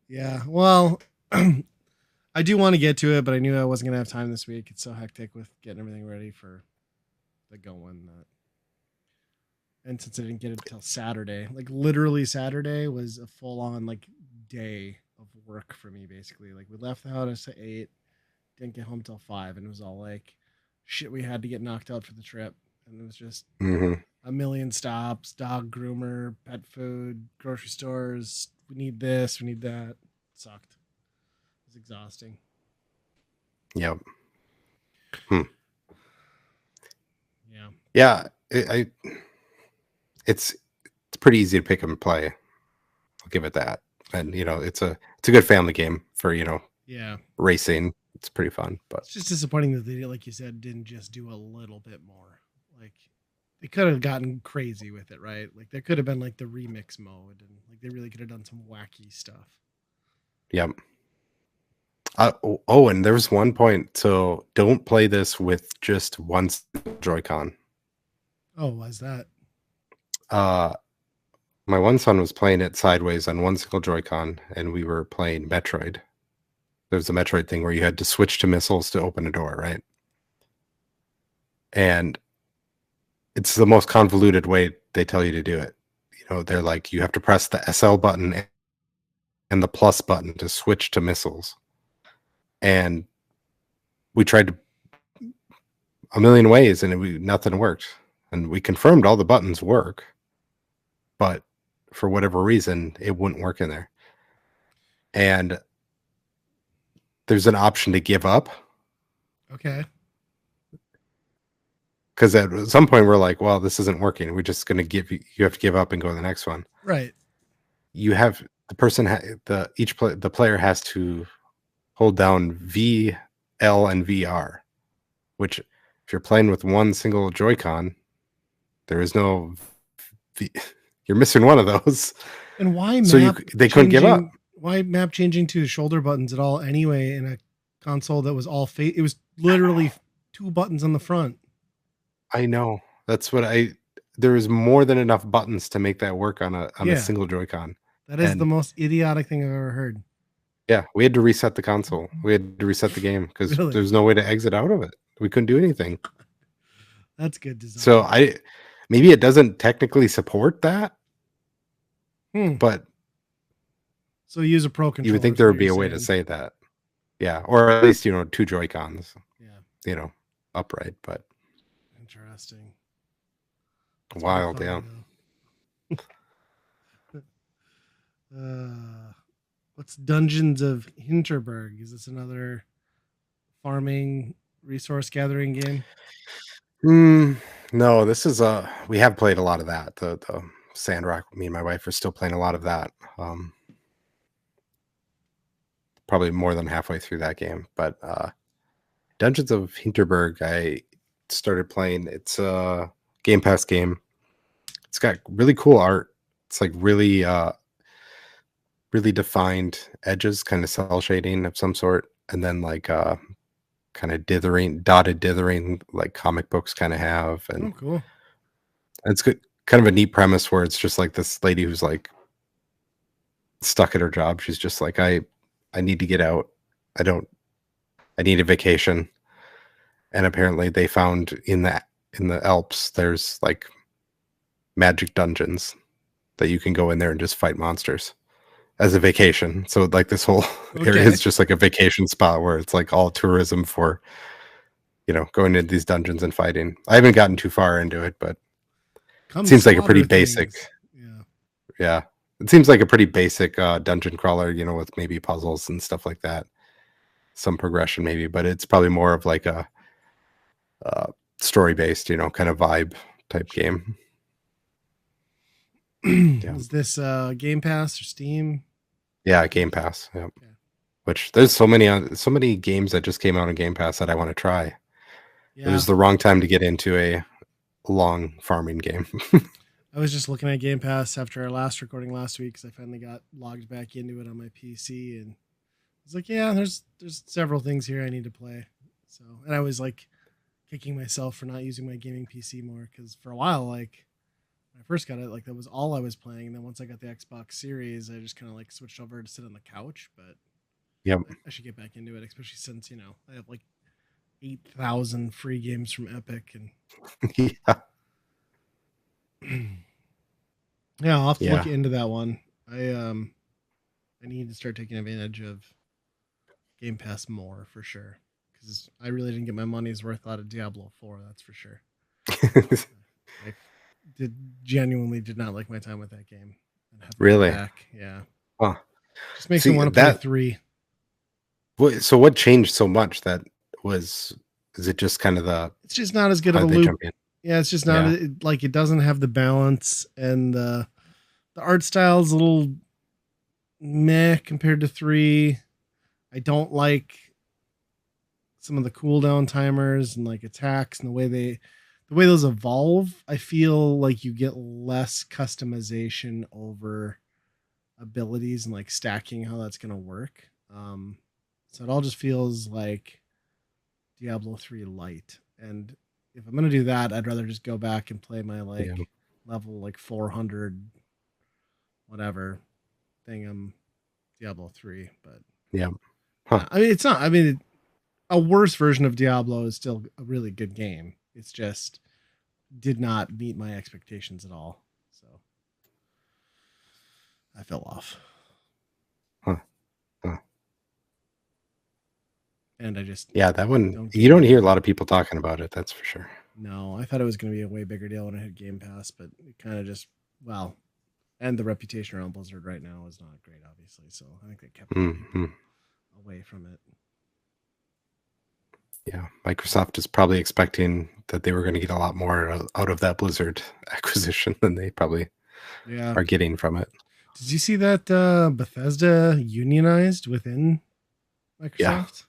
Yeah. Well, I do want to get to it, but I knew I wasn't gonna have time this week. It's so hectic with getting everything ready for the going. And since I didn't get it until Saturday, like literally Saturday was a full on like day of work for me. Basically, like we left the house at 8, didn't get home till 5, and it was all like shit we had to get knocked out for the trip, and it was just a million stops, dog groomer, pet food, grocery stores. We need this, we need that. It sucked. It was exhausting.
Yep.
Yeah.
Yeah. It's pretty easy to pick up and play. I'll give it that. And you know, it's a good family game for, you know,
Yeah.
racing. It's pretty fun, but
it's just disappointing that they, like you said, didn't just do a little bit more. Like they could have gotten crazy with it, right? Like there could have been like the remix mode, and like they really could have done some wacky stuff.
yep. Oh, and there was one point. So don't play this with just one Joy-Con.
Oh, why's that?
My one son was playing it sideways on one single Joy-Con, and we were playing Metroid. There's a Metroid thing where you had to switch to missiles to open a door, right? And it's the most convoluted way they tell you to do it. You know, they're like, you have to press the SL button and the plus button to switch to missiles. And we tried a million ways, and nothing worked. And we confirmed all the buttons work, but for whatever reason, it wouldn't work in there. And there's an option to give up.
Okay.
Because at some point we're like, well, this isn't working. We're just going to you have to give up and go to the next one.
Right.
You have the person, the player has to hold down V, L, and VR, which if you're playing with one single Joy-Con, there is no V. You're missing one of those.
And why
they couldn't give up.
Why map changing to shoulder buttons at all anyway in a console that was all it was literally 2 buttons on the front.
I know. That's what there is more than enough buttons to make that work on a single Joy-Con.
That is the most idiotic thing I've ever heard.
Yeah, we had to reset the console. We had to reset the game because there's no way to exit out of it. We couldn't do anything.
That's good design.
So maybe it doesn't technically support that, but
so use a Pro controller.
You would think there would be a way to say that. Yeah, or at least, you know, 2 Joy-Cons.
Yeah.
You know, upright, but
interesting.
That's wild, yeah.
What's Dungeons of Hinterberg? Is this another farming resource gathering game?
No, this is we have played a lot of that. The Sandrock, me and my wife are still playing a lot of that. Probably more than halfway through that game, but Dungeons of Hinterberg I started playing. It's a Game Pass game. It's got really cool art. It's like really really defined edges, kind of cell shading of some sort, and then like kind of dotted dithering like comic books kind of have. And
cool.
It's good, kind of a neat premise where it's just like this lady who's like stuck at her job. She's just like, I need to get out. I need a vacation. And apparently they found in the Alps, there's like magic dungeons that you can go in there and just fight monsters as a vacation. So like this whole area is just like a vacation spot where it's like all tourism for, you know, going into these dungeons and fighting. I haven't gotten too far into it, but it seems like a pretty basic. Yeah. It seems like a pretty basic dungeon crawler, you know, with maybe puzzles and stuff like that. Some progression maybe, but it's probably more of like a story-based, you know, kind of vibe type game.
Is this Game Pass or Steam?
Yeah, Game Pass. Yep. Okay. Which there's so many games that just came out on Game Pass that I want to try. Yeah. It was the wrong time to get into long farming game.
I was just looking at Game Pass after our last recording last week because I finally got logged back into it on my PC, and I was like, yeah, there's several things here I need to play. So, and I was like kicking myself for not using my gaming PC more because for a while, like when I first got it, like that was all I was playing. And then once I got the Xbox Series, I just kind of like switched over to sit on the couch. But
Yep.
I should get back into it, especially since I have like 8,000 free games from Epic, and
Yeah.
yeah, I'll have to look
Yeah.
into that one. I need to start taking advantage of Game Pass more for sure because I really didn't get my money's worth out of Diablo 4. That's for sure. I genuinely did not like my time with that game and have to go
Really?
back. Yeah,
Huh.
just makes me
See
want to play
that.
3.
So what changed so much? Is it just kind of the
It's just not as good
how
of a
did they
loop.
jump in?
Yeah, it's just not
Yeah.
like it doesn't have the balance, and the art style is a little meh compared to 3. I don't like some of the cooldown timers and like attacks and the way those evolve. I feel like you get less customization over abilities and like stacking how that's gonna work. So it all just feels like Diablo 3 light. And if I'm gonna do that, I'd rather just go back and play my like
Yeah.
level like 400 whatever thing. Diablo 3, but
Yeah. Huh.
I mean it's not. I mean a worse version of Diablo is still a really good game. It's just did not meet my expectations at all. So I fell off.
Huh. Huh.
And I just
Yeah, that one
don't
you
get
don't hear a
into
lot
it.
of people talking about it, that's for sure.
No, I thought it was going to be a way bigger deal when I had Game Pass, but it kind of just, well, and the reputation around Blizzard right now is not great, obviously. So I think that kept people
Hmm.
away from it.
Yeah, Microsoft is probably expecting that they were going to get a lot more out of that Blizzard acquisition than they probably
Yeah.
are getting from it.
Did you see that Bethesda unionized within
Yeah.
Microsoft?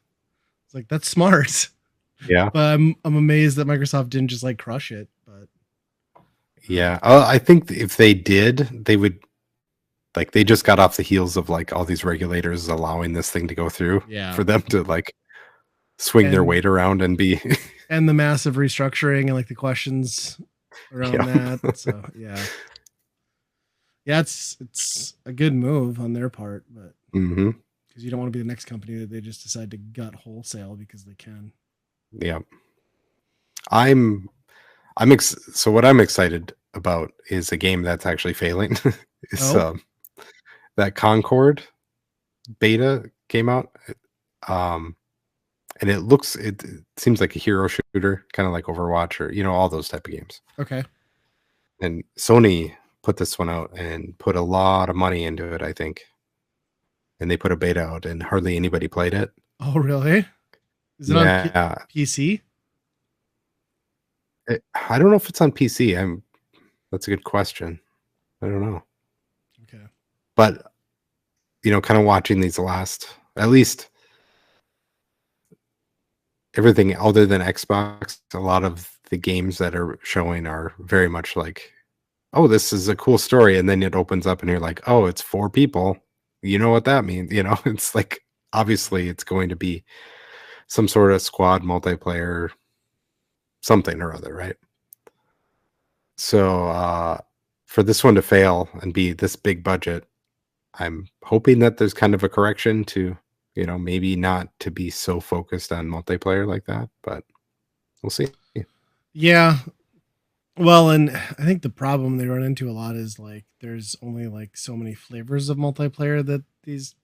It's like, that's smart.
Yeah.
But I'm amazed that Microsoft didn't just like crush it. But
Yeah. I think if they did, they would like they just got off the heels of like all these regulators allowing this thing to go through
yeah,
for them to like swing their
and
weight around and be
and the massive restructuring and like the questions around
yeah.
that. So yeah, it's a good move on their part, but
Hmm.
because you don't want to be the next company that they just decide to gut wholesale because they can.
Yeah. I'm so what I'm excited about is a game that's actually failing. Is
Oh,
that Concord beta came out. Um and it seems like a hero shooter, kind of like Overwatch or all those type of games.
okay.
And Sony put this one out and put a lot of money into it, I think. And they put a beta out and hardly anybody played it.
Oh, really? Is it on
Yeah.
PC?
I don't know if it's on PC. That's a good question. I don't know.
Okay.
But kind of watching these at least everything other than Xbox, a lot of the games that are showing are very much like, oh, this is a cool story. And then it opens up and you're like, oh, it's 4 people. You know what that means? It's like, obviously it's going to be some sort of squad multiplayer, something or other, right? So for this one to fail and be this big budget, I'm hoping that there's kind of a correction to, maybe not to be so focused on multiplayer like that, but we'll see.
Yeah. Well, and I think the problem they run into a lot is like there's only like so many flavors of multiplayer that these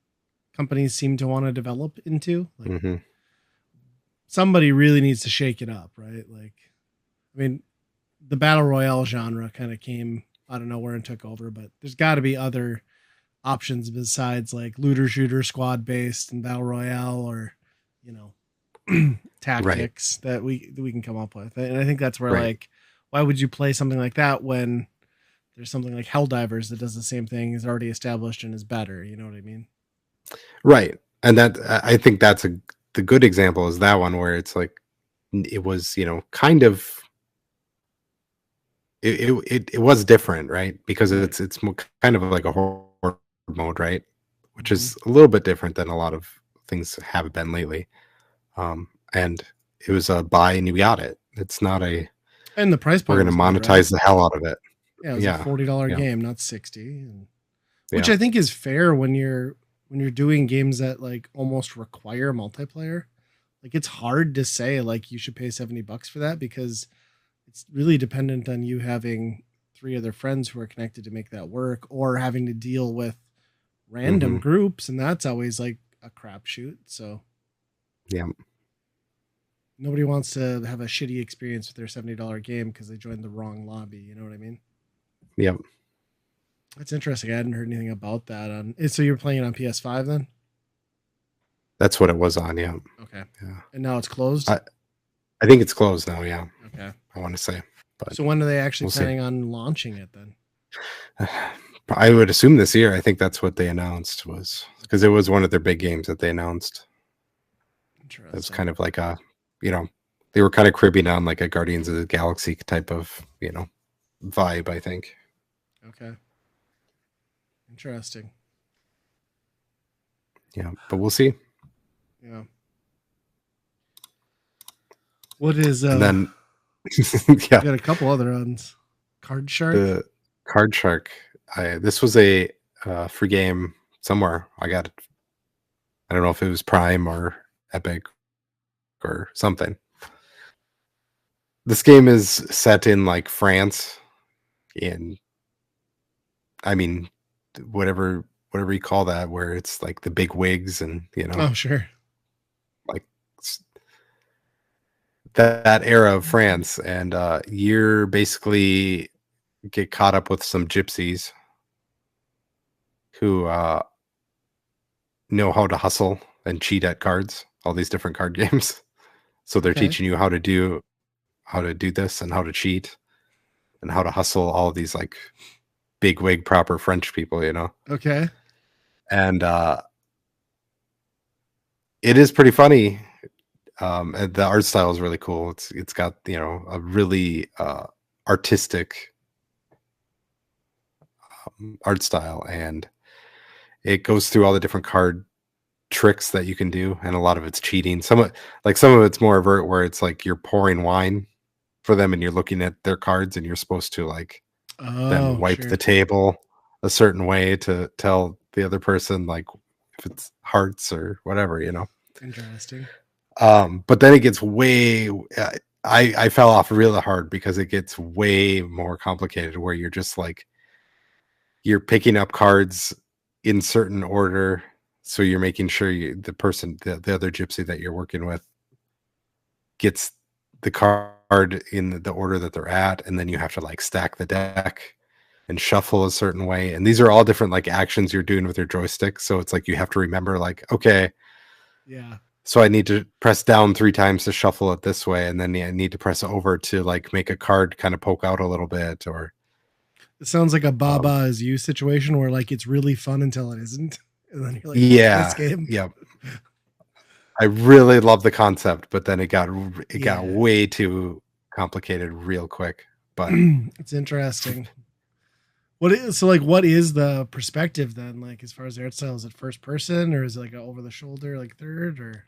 companies seem to want to develop into. Like
Hmm.
somebody really needs to shake it up, right? Like, I mean, the battle royale genre kind of came out of nowhere and took over, but there's got to be other options besides like looter shooter squad based and battle royale or you know
Right.
tactics that we can come up with. And I think that's where
Right.
like why would you play something like that when there's something like Helldivers that does the same thing, is already established and is better, you know what I mean?
Right. And that I think that's the good example is that one where it's like it was, kind of it was different, right? Because
Right.
it's kind of like a horror mode, right? Which
Hmm.
is a little bit different than a lot of things have been lately. And it was a buy and you got it. It's not a
And the price
we're
point
going to
was good, right?
monetize the hell out of it.
Yeah, it was a
Yeah,
$40
yeah,
game, not 60, which
yeah.
I think is fair when you're doing games that like almost require multiplayer. Like it's hard to say like you should pay $70 for that because it's really dependent on you having three other friends who are connected to make that work or having to deal with random
Hmm.
groups, and that's always like a crapshoot. So
Yeah,
nobody wants to have a shitty experience with their $70 game because they joined the wrong lobby. You know what I mean?
yeah.
That's interesting. I hadn't heard anything about that. So you're playing it on PS5 then?
That's what it was on. Yeah,
Okay.
yeah.
And now it's closed?
I think it's closed now. Yeah,
Okay.
I want to say, but
So when are they actually
we'll see.
planning on launching it then?
I would assume this year. I think that's what they announced was because it was one of their big games that they announced. It was
Interesting.
kind of like a, you know, they were kind of cribbing on like a Guardians of the Galaxy type of, vibe, I think.
Okay. Interesting.
Yeah, but we'll see.
Yeah. What is
And then,
you
yeah,
got a couple other ones. Card Shark?
the Card Shark. This was a free game somewhere. I got it. I don't know if it was Prime or Epic or something. This game is set in like France, in, I mean, whatever you call that, where it's like the big wigs and
Oh, sure.
like that era of France, and you're basically get caught up with some gypsies who know how to hustle and cheat at cards, all these different card games. So they're
Okay.
teaching you how to do this and how to cheat and how to hustle all these like big wig proper French people,
Okay.
and it is pretty funny. And the art style is really cool. It's got a really artistic art style, and it goes through all the different card tricks that you can do, and a lot of it's cheating. Some of it's more overt, where it's like you're pouring wine for them, and you're looking at their cards, and you're supposed to like then
Oh,
wipe
sure.
the table a certain way to tell the other person like if it's hearts or whatever.
Interesting.
But then it gets way. I fell off really hard because it gets way more complicated, where you're just like you're picking up cards in certain order, so you're making sure the person, the other gypsy that you're working with, gets the card in the order that they're at, and then you have to like stack the deck and shuffle a certain way. And these are all different like actions you're doing with your joystick. So it's like you have to remember like, okay,
Yeah.
so I need to press down 3 times to shuffle it this way, and then I need to press over to like make a card kind of poke out a little bit, or
It sounds like a
um,
Baba is you situation where like it's really fun until it isn't. And then you're like, fuck this
yeah,
game.
yeah. I really love the concept, but then it got
Yeah.
way too complicated real quick. But
It's interesting. What is the perspective then? Like as far as the art style, is it first person or is it like a over the shoulder, like third or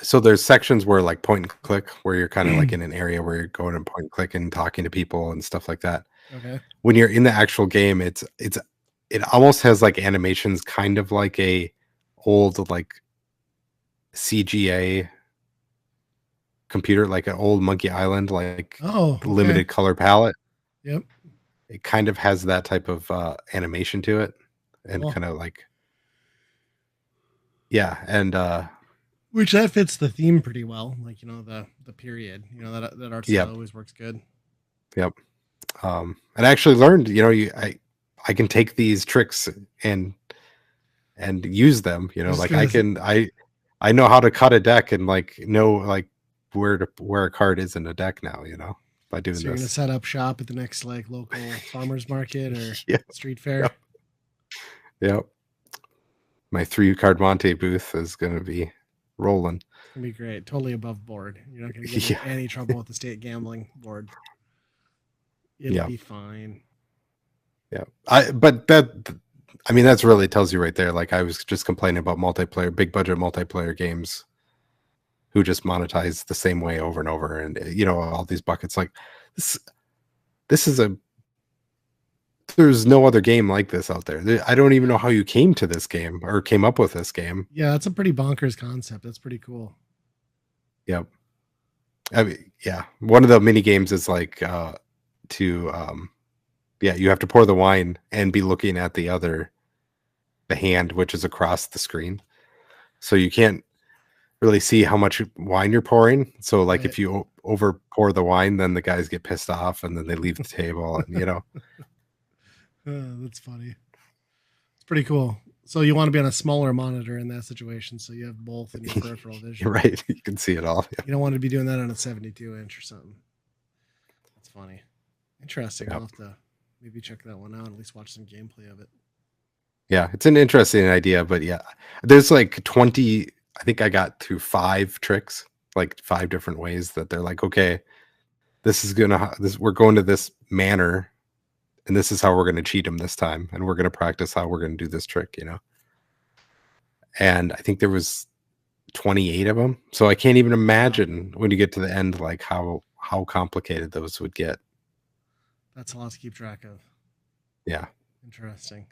so there's sections where like point and click, where you're kind of like in an area where you're going and point and click and talking to people and stuff like that.
okay.
When you're in the actual game, it almost has like animations, kind of like a old like CGA computer, like an old Monkey Island, like
Oh, okay.
limited color palette.
Yep.
It kind of has that type of animation to it, and
Cool.
kind of like, yeah, and
Which that fits the theme pretty well. Like, the period. That art style
yep,
always works good.
yep. And I actually learned, I can take these tricks and use them.
I was just
Like
gonna say,
I know how to cut a deck and like know like where a card is in a deck now. By doing
so you're gonna
this.
set up shop at the next like local farmers market or
Yeah,
street fair.
yep, yep. My 3-card Monte booth is gonna be rolling.
It's gonna be great. Totally above board. You're not gonna get in
Yeah,
any trouble with the state gambling board. It'll be fine.
Yeah. That's really tells you right there. Like I was just complaining about big budget multiplayer games who just monetize the same way over and over. And, all these buckets like this is there's no other game like this out there. I don't even know how you came to this game or came up with this game.
Yeah, that's a pretty bonkers concept. That's pretty cool.
Yep. One of the mini games is like you have to pour the wine and be looking at the hand, which is across the screen. So you can't really see how much wine you're pouring. So like if you over pour the wine, then the guys get pissed off and then they leave the table and
That's funny. It's pretty cool. So you want to be on a smaller monitor in that situation, so you have both in your peripheral vision.
Right. You can see it all. Yeah.
You don't want to be doing that on a 72-inch or something. That's funny. Interesting.
Yep.
I'll have to maybe check that one out, at least watch some gameplay of it.
Yeah, it's an interesting idea, but yeah, there's like 20, I think I got through 5 tricks, like 5 different ways that they're like, okay, we're going to this manner and this is how we're going to cheat them this time. And we're going to practice how we're going to do this trick, And I think there was 28 of them. So I can't even imagine when you get to the end, like how complicated those would get.
That's a lot to keep track of.
Yeah.
Interesting.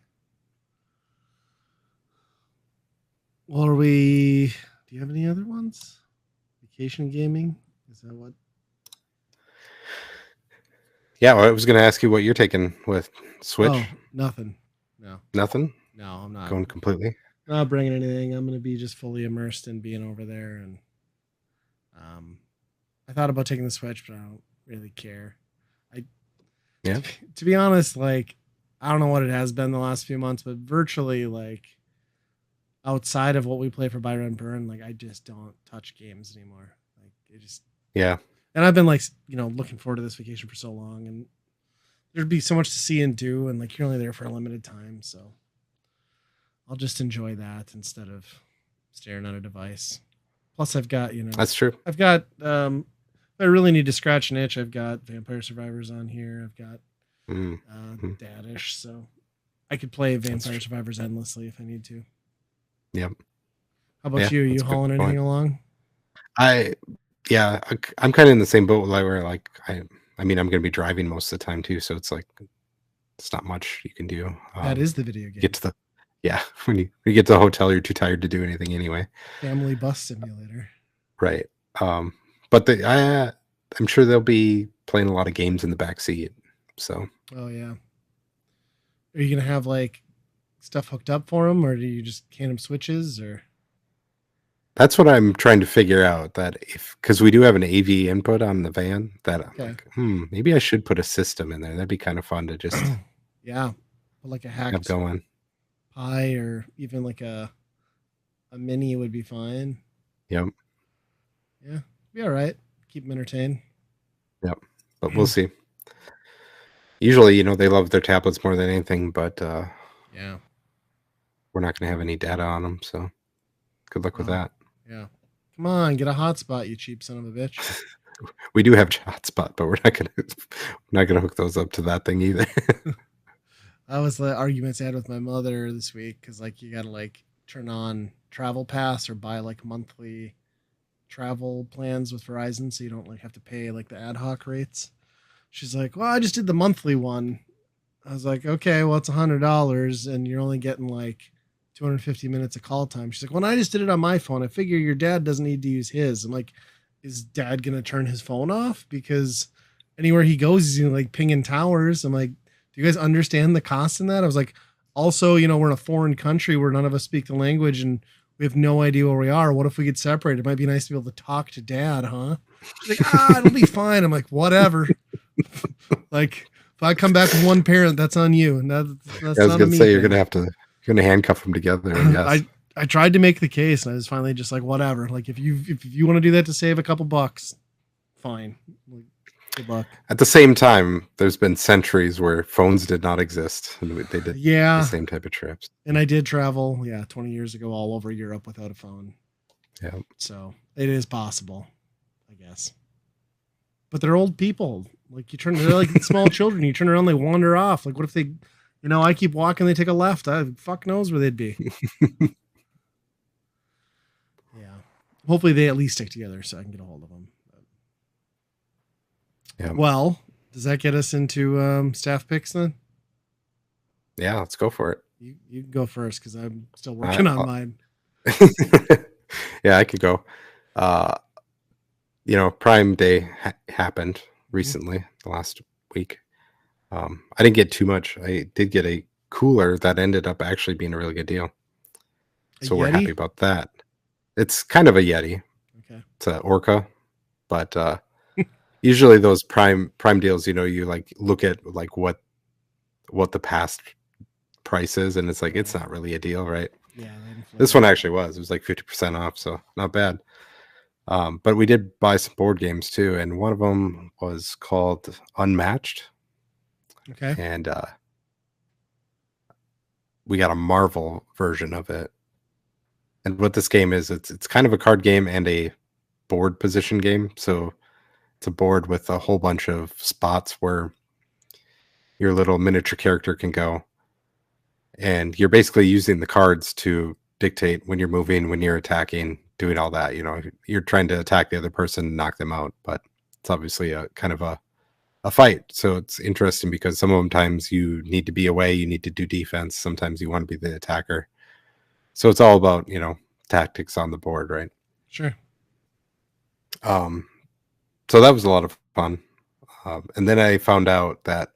Well, do you have any other ones? Vacation gaming? Is that what?
Yeah, well, I was going to ask you what you're taking with Switch.
Oh, nothing. No.
Nothing?
No, I'm not.
Going completely?
Not bringing anything. I'm going to be just fully immersed in being over there. And I thought about taking the Switch, but I don't really care. To be honest, like, I don't know what it has been the last few months, but virtually, like, outside of what we play for Buy Run Burn, like, I just don't touch games anymore. Like, it just...
Yeah.
And I've been, like, looking forward to this vacation for so long, and there'd be so much to see and do, and, like, you're only there for a limited time, so I'll just enjoy that instead of staring at a device. Plus, I've got,
That's true.
I've got, I really need to scratch an itch. I've got Vampire Survivors on here. I've got Dadish, so I could play Vampire Survivors endlessly if I need to.
Yep.
How about you? Are you hauling anything along?
I'm kind of in the same boat where like I'm going to be driving most of the time too, so it's like it's not much you can do.
That is the video game.
When you get to the hotel, you're too tired to do anything anyway.
Family bus simulator.
Right. But I'm sure they'll be playing a lot of games in the back seat. So.
Oh yeah. Are you gonna have like stuff hooked up for them, or do you just hand them switches, or?
That's what I'm trying to figure out. Because we do have an AV input on the van. That I'm like, maybe I should put a system in there. That'd be kind of fun to just.
Yeah, like a hacked
going.
Pi, or even like a mini would be fine.
Yep.
Yeah, be all right. Keep them entertained.
Yep, but we'll see. Usually, they love their tablets more than anything, but
yeah,
we're not going to have any data on them, so good luck with that.
Yeah, come on, get a hotspot, you cheap son of a bitch.
We do have a hotspot, but we're not gonna hook those up to that thing either.
That was the arguments I had with my mother this week, because like you gotta like turn on Travel Pass or buy like monthly travel plans with Verizon, so you don't like have to pay like the ad hoc rates. She's like, well, I just did the monthly one. I was like, okay, well, it's $100 and you're only getting like 250 minutes of call time. She's like, well, I just did it on my phone. I figure your dad doesn't need to use his. I'm like, is dad going to turn his phone off? Because anywhere he goes, he's like pinging towers. I'm like, do you guys understand the cost in that? I was like, also, we're in a foreign country where none of us speak the language and we have no idea where we are. What if we get separated? It might be nice to be able to talk to dad, huh? She's like, it'll be fine. I'm like, whatever. Like, if I come back with one parent, that's on you. And that's
I was going to say, you're going to handcuff them together.
I tried to make the case, and I was finally just like, whatever. Like, if you want to do that to save a couple bucks, fine. Like, good luck.
At the same time, there's been centuries where phones did not exist, and they did the same type of trips.
And I did travel, 20 years ago, all over Europe without a phone.
Yeah.
So it is possible, I guess. But they're old people. Like they're like small children. You turn around, they wander off. Like what if they, I keep walking, they take a left. Fuck knows where they'd be. Yeah. Hopefully they at least stick together so I can get a hold of them.
Yeah.
Well, does that get us into staff picks then?
Yeah, let's go for it.
You can go first because I'm still working on mine.
Yeah, I could go. Prime Day happened recently, the last week. I didn't get too much. I did get a cooler that ended up actually being a really good deal. So we're happy about that. It's kind of a Yeti.
Okay.
It's an Orca, but usually those prime deals, you like look at like what the past price is, and it's like it's not really a deal, right?
Yeah.
This one actually was. It was like 50% off, so not bad. But we did buy some board games too, and one of them was called Unmatched.
Okay.
And we got a Marvel version of it. And what this game is, it's kind of a card game and a board position game. So it's a board with a whole bunch of spots where your little miniature character can go. And you're basically using the cards to dictate when you're moving, when you're attacking, doing all that. You're trying to attack the other person, knock them out, but it's obviously a kind of a fight. So it's interesting because sometimes you need to be away, you need to do defense. Sometimes you want to be the attacker. So it's all about, tactics on the board, right?
Sure.
So that was a lot of fun. And then I found out that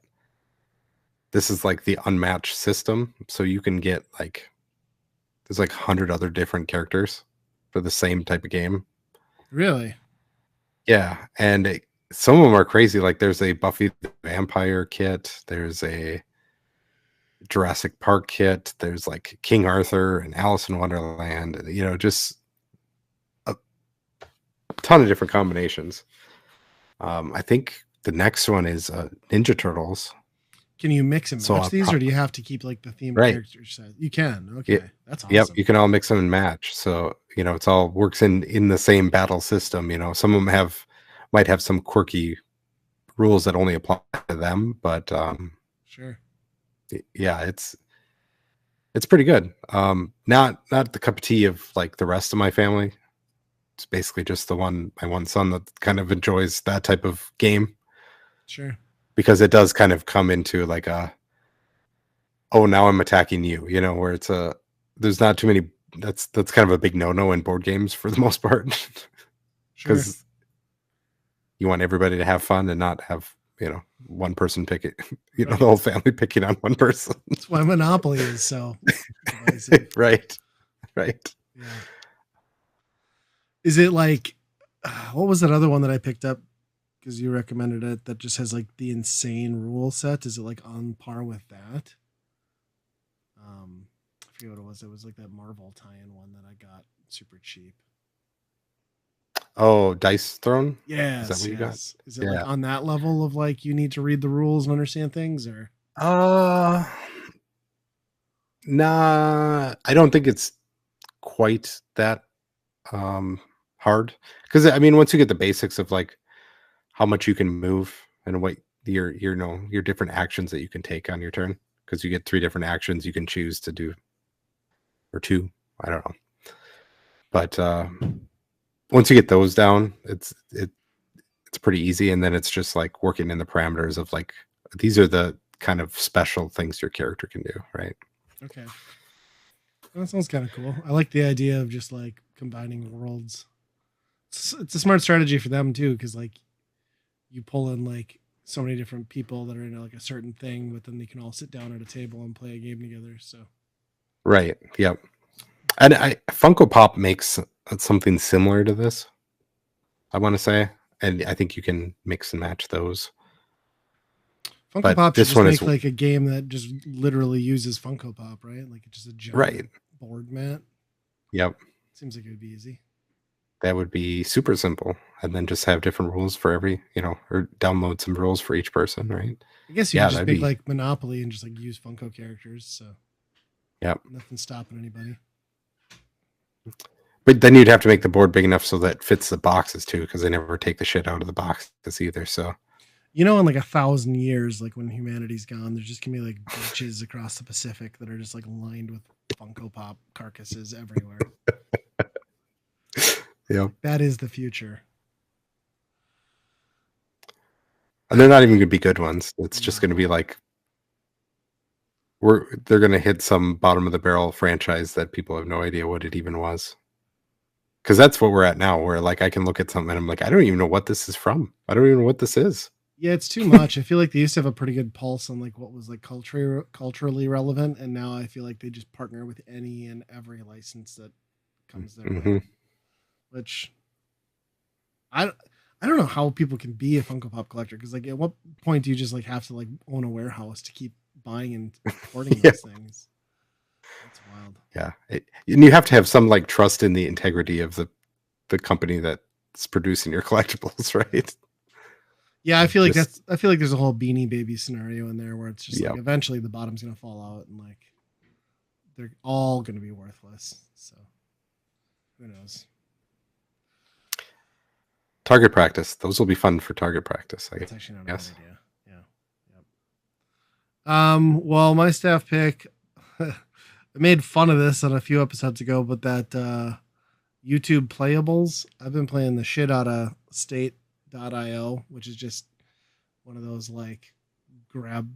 this is like the unmatched system. So you can get there's like 100 other different characters for the same type of game.
Really?
Yeah. And some of them are crazy. Like there's a Buffy the Vampire kit. There's a Jurassic Park kit. There's like King Arthur and Alice in Wonderland. Just a ton of different combinations. I think the next one is Ninja Turtles.
Can you mix and match these, or do you have to keep like the theme character set? You can. Okay, that's awesome.
Yep, you can all mix them and match. So it's all works in the same battle system. Some of them might have some quirky rules that only apply to them, but
sure.
Yeah, it's pretty good. Not the cup of tea of like the rest of my family. It's basically just my one son that kind of enjoys that type of game.
Sure.
Because it does kind of come into like now I'm attacking you, where there's not too many. That's kind of a big no-no in board games for the most part. Because you want everybody to have fun and not have one person pick it, the whole family picking on one person.
That's why Monopoly is so
right.
Yeah. Is it like what was that other one that I picked up because you recommended it that just has like the insane rule set? Is it like on par with that? I forget what it was. It was like that Marvel tie-in one that I got super cheap.
Oh, Dice Throne?
Yeah.
Is that what you got?
Is it like on that level of like you need to read the rules and understand things, or?
Nah, I don't think it's quite that hard. Because once you get the basics of like how much you can move and what your different actions that you can take on your turn, because you get 3 different actions you can choose to do, or 2, I don't know. But once you get those down, it's pretty easy, and then it's just like working in the parameters of like these are the kind of special things your character can do, right?
Okay. That sounds kind of cool. I like the idea of just like combining worlds. It's a smart strategy for them too, because like you pull in like so many different people that are into like a certain thing, but then they can all sit down at a table and play a game together. So
right, yep. And Funko Pop makes something similar to this, I want to say, and I think you can mix and match those.
Funko Pop should just make like a game that just literally uses Funko Pop, right? Like it's just a giant board mat.
Yep.
Seems like it would be easy.
That would be super simple, and then just have different rules for every, or download some rules for each person, right?
I guess you could just make like Monopoly and just like use Funko characters. So
yep,
nothing stopping anybody.
But then you'd have to make the board big enough so that it fits the boxes too, because they never take the shit out of the boxes either. So
You know, in like 1,000 years, like when humanity's gone, there's just gonna be like beaches across the Pacific that are just like lined with Funko Pop carcasses everywhere.
yeah,
That is the future.
and they're not even gonna be good ones. It's just
No.
gonna be like they're gonna hit some bottom of the barrel franchise that people have no idea what it even was. Because that's what we're at now, where like I can look at something and I'm like, I don't even know what this is from. I don't even know what this is.
Yeah, it's too much. I feel like they used to have a pretty good pulse on like what was like culturally relevant, and now I feel like they just partner with any and every license that comes their
Mm-hmm.
way. Which I don't know how people can be a Funko Pop collector, because like at what point do you just like have to like own a warehouse to keep buying and hoarding
Yeah.
those things? That's wild.
Yeah, and you have to have some like trust in the integrity of the company that's producing your collectibles, right?
Yeah, I feel like
Just
I feel like there's a whole Beanie Baby scenario in there where it's just
yeah.
like eventually the bottom's gonna fall out and like they're all gonna be worthless. So who knows?
Target practice. Those will be fun for target practice, I
That's actually not a
guess.
bad idea. Yeah. Yep. Well, my staff pick, I made fun of this on a few episodes ago, but that YouTube playables, I've been playing the shit out of state.io, which is just one of those like grab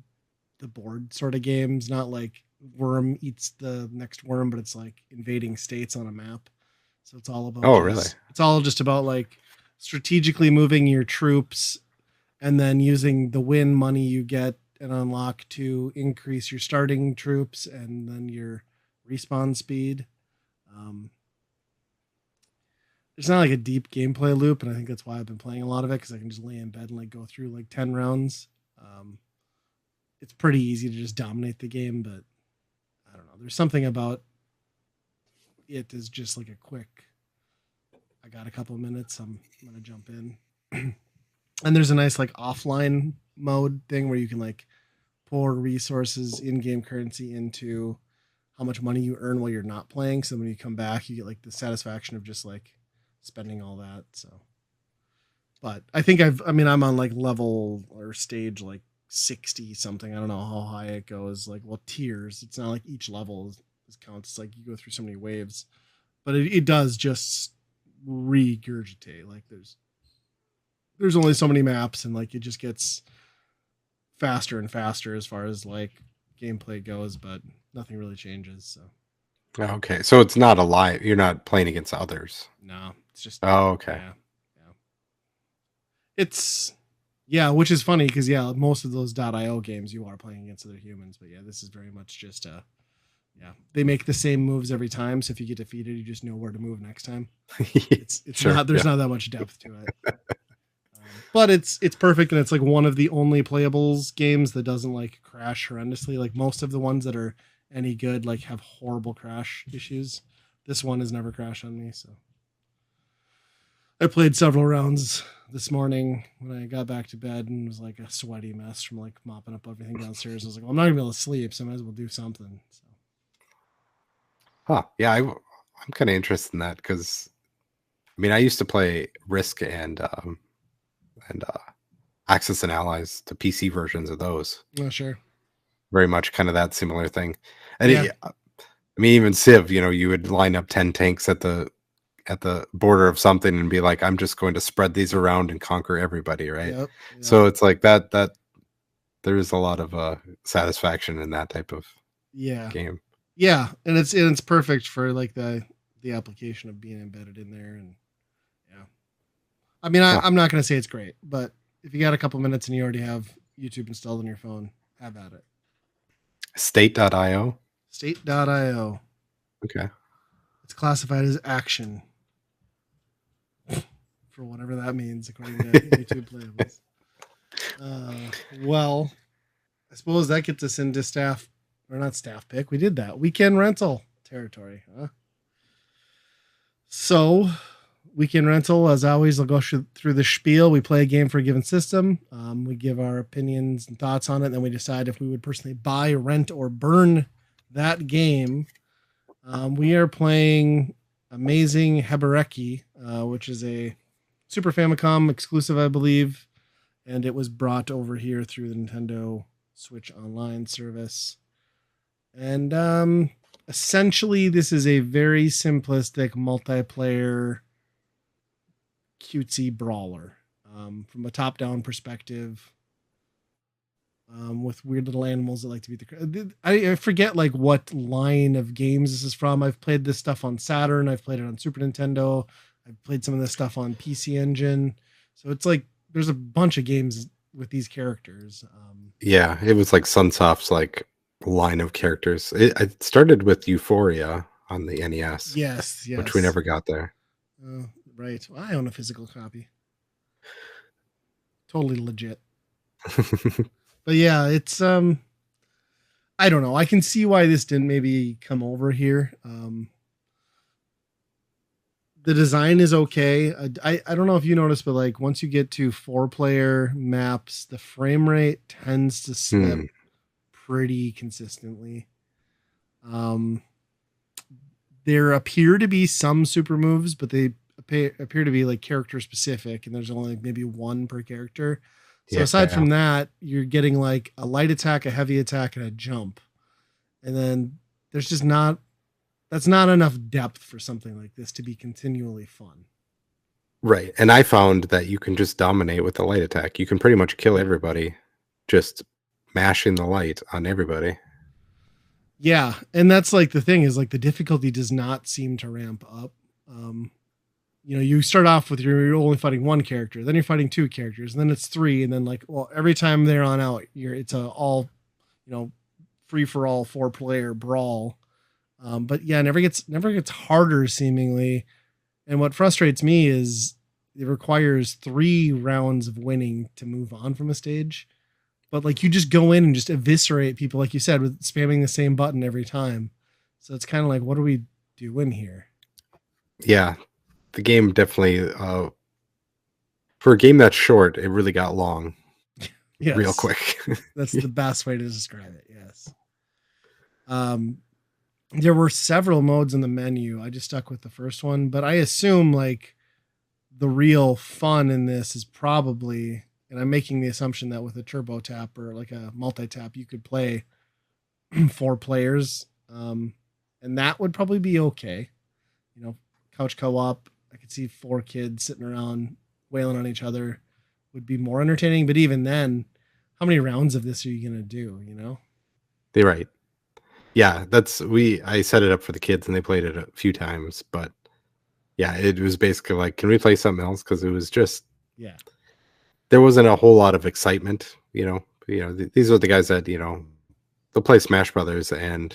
the board sort of games, not like worm eats the next worm, but it's like invading states on a map. So it's all about
Oh, really?
It's all just about like strategically moving your troops and then using the win money you get and unlock to increase your starting troops and then your respawn speed. Um, it's not like a deep gameplay loop, and I think that's why I've been playing a lot of it, because I can just lay in bed and like go through like 10 rounds. It's pretty easy to just dominate the game, but I don't know. There's something about it is just like a quick. I got a couple of minutes. I'm gonna jump in, and there's a nice like offline mode thing where you can like pour resources in-game currency into how much money you earn while you're not playing. So when you come back, you get like the satisfaction of just like spending all that. So, but I think I'm on like level or stage like 60 something. I don't know how high it goes. Like, well, tiers. It's not like each level is counts. It's like you go through so many waves, but it does just regurgitate. Like there's only so many maps, and like it just gets faster and faster as far as like gameplay goes, but nothing really changes. So
Okay, so it's not a live. You're not playing against others.
no, it's just
Oh, okay.
yeah. It's which is funny because most of those .io games you are playing against other humans, but this is very much just they make the same moves every time. So if you get defeated, you just know where to move next time. It's
Sure,
not there's not that much depth to it. But it's perfect, and it's like one of the only playables games that doesn't like crash horrendously. Like most of the ones that are any good like have horrible crash issues. This one has never crashed on me, so I played several rounds this morning when I got back to bed and was like a sweaty mess from like mopping up everything downstairs. I was like, well, I'm not gonna be able to sleep, so I might as well do something. So.
Huh? Yeah, I'm kind of interested in that because I mean I used to play Risk and Axis and Allies, the PC versions of those.
Oh, sure.
Very much kind of that similar thing. And
Yeah.
I mean, even Civ, you would line up 10 tanks at the border of something and be like, I'm just going to spread these around and conquer everybody, right?
Yep.
So it's like that there's a lot of satisfaction in that type of game.
Yeah, and it's perfect for like the application of being embedded in there, and I mean I'm not gonna say it's great, but if you got a couple minutes and you already have YouTube installed on your phone, have at it.
State.io.
State.io.
Okay.
It's classified as action. For whatever that means, according to YouTube playables. Well, I suppose that gets us into staff, or not staff pick. We did that. Weekend rental territory, huh? So, weekend rental, as always, I'll go through the spiel. We play a game for a given system. We give our opinions and thoughts on it, and then we decide if we would personally buy, rent, or burn that game. We are playing Amazing Hebereki, which is a Super Famicom exclusive, I believe, and it was brought over here through the Nintendo Switch Online service. And essentially, this is a very simplistic multiplayer cutesy brawler from a top-down perspective. With weird little animals that like to beat the. I forget like what line of games this is from. I've played this stuff on Saturn. I've played it on Super Nintendo. I've played some of this stuff on PC Engine. So it's like there's a bunch of games with these characters.
Yeah, it was like Sunsoft's like line of characters. It started with Euphoria on the NES,
Yes,
which we
yes.
never got there.
Right. Well, I own a physical copy. Totally legit. But yeah, it's I don't know. I can see why this didn't maybe come over here. The design is okay. I don't know if you noticed, but like once you get to 4-player maps, the frame rate tends to slip pretty consistently. There appear to be some super moves, but they appear to be like character specific, and there's only maybe one per character. So aside from that, you're getting like a light attack, a heavy attack, and a jump. And then there's just not that's not enough depth for something like this to be continually fun.
Right. And I found that you can just dominate with the light attack. You can pretty much kill everybody just mashing the light on everybody.
Yeah, and that's like the thing is like the difficulty does not seem to ramp up. You start off with you're only fighting one character, then you're fighting two characters, and then it's three, and then like every time they're on out, it's a all free for all 4-player brawl. But yeah, never gets harder seemingly. And what frustrates me is it requires 3 rounds of winning to move on from a stage. But like you just go in and just eviscerate people, like you said, with spamming the same button every time. So it's kind of like, what are we doing here?
Yeah, the game definitely, for a game that's short, it really got long real quick.
That's the best way to describe it. Yes. There were several modes in the menu. I just stuck with the first one, but I assume like the real fun in this is probably, and I'm making the assumption that with a turbo tap or like a multi tap, you could play 4 players. And that would probably be okay. Couch co-op. I could see 4 kids sitting around wailing on each other would be more entertaining. But even then, how many rounds of this are you going to do?
They're right. Yeah, I set it up for the kids and they played it a few times, but yeah, it was basically like, can we play something else? Because it was just, there wasn't a whole lot of excitement. These are the guys that they'll play Smash Brothers, and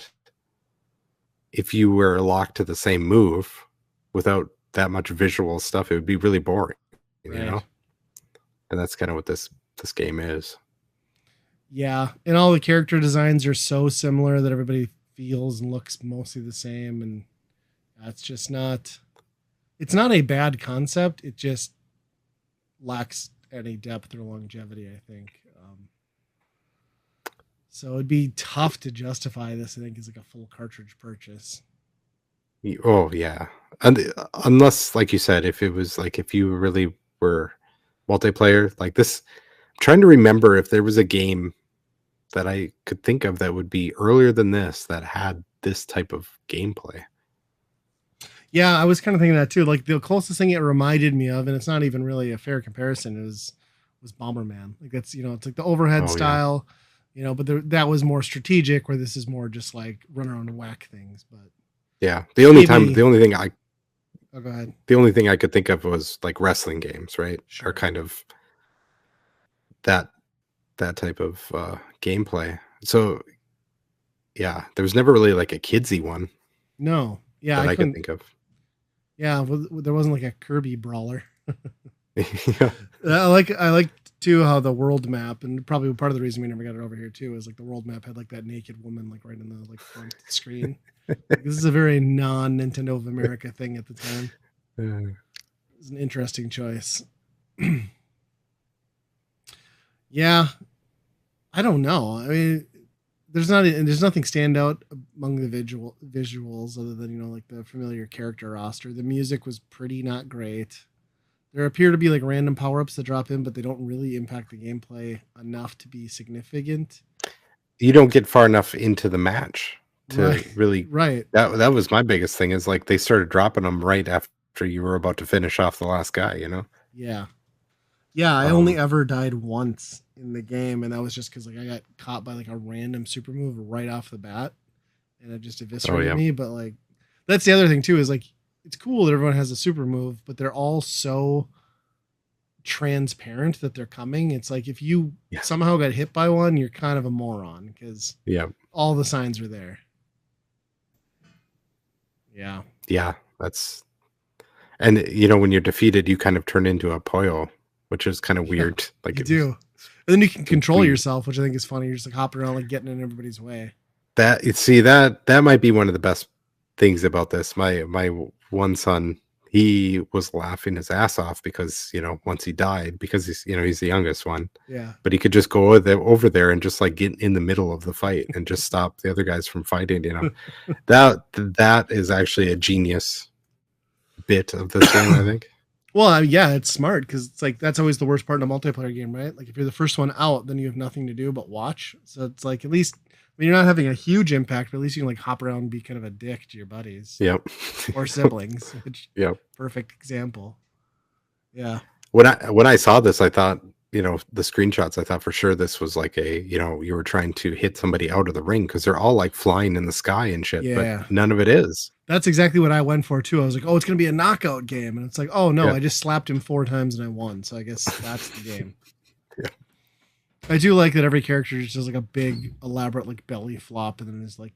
if you were locked to the same move without that much visual stuff, it would be really boring. And that's kind of what this game is.
Yeah, and all the character designs are so similar that everybody feels and looks mostly the same, and that's just not. It's not a bad concept. It just lacks any depth or longevity, I think. So it'd be tough to justify this, I think, as like a full cartridge purchase.
Oh yeah, and unless, like you said, if it was like if you really were multiplayer like this, I'm trying to remember if there was a game that I could think of that would be earlier than this that had this type of gameplay.
Yeah, I was kind of thinking that too. Like the closest thing it reminded me of, and it's not even really a fair comparison, was Bomberman. Like that's it's like the overhead style, but that was more strategic, where this is more just like run around and whack things. But
yeah, the only thing I
go ahead.
The only thing I could think of was like wrestling games, right?
Sure.
Or kind of that type of gameplay. So yeah, there was never really like a kidsy one.
No, yeah,
that I could think of.
Yeah, well, there wasn't like a Kirby brawler. Yeah. I like too how the world map, and probably part of the reason we never got it over here too, is like the world map had like that naked woman like right in the like front screen. Like, this is a very non-Nintendo of America thing at the time. It's an interesting choice. Yeah, I don't know. I mean, there's nothing stand out among the visuals other than like the familiar character roster. The music was pretty not great. There appear to be like random power ups that drop in, but they don't really impact the gameplay enough to be significant.
You don't get far enough into the match to really.
Right.
That was my biggest thing, is like they started dropping them right after you were about to finish off the last guy.
Yeah. Yeah, I only ever died once in the game, and that was just because like I got caught by like a random super move right off the bat, and it just eviscerated me. But like, that's the other thing too, is like it's cool that everyone has a super move, but they're all so transparent that they're coming. It's like if you somehow got hit by one, you're kind of a moron because all the signs are there.
Yeah, that's, and when you're defeated, you kind of turn into a Poyo, which is kind of weird. Like
you do. And then you can control yourself, which I think is funny. You're just like hopping around, like getting in everybody's way.
That might be one of the best things about this. My one son, he was laughing his ass off because once he died, because he's the youngest one.
Yeah.
But he could just go over there and just like get in the middle of the fight and just stop the other guys from fighting. That is actually a genius bit of this game, I think.
Well, yeah, it's smart because it's like that's always the worst part in a multiplayer game, right? Like if you're the first one out, then you have nothing to do but watch. So it's like at least you're not having a huge impact, but at least you can like hop around and be kind of a dick to your buddies.
Yep.
Or siblings. Which, perfect example. Yeah.
When I saw this, I thought, the screenshots, I thought for sure this was like you were trying to hit somebody out of the ring because they're all like flying in the sky and shit, but none of it is.
That's exactly what I went for too. I was like, oh, it's going to be a knockout game. And it's like, oh no, I just slapped him 4 times and I won. So I guess that's the game. I do like that every character just does like a big elaborate like belly flop and then just like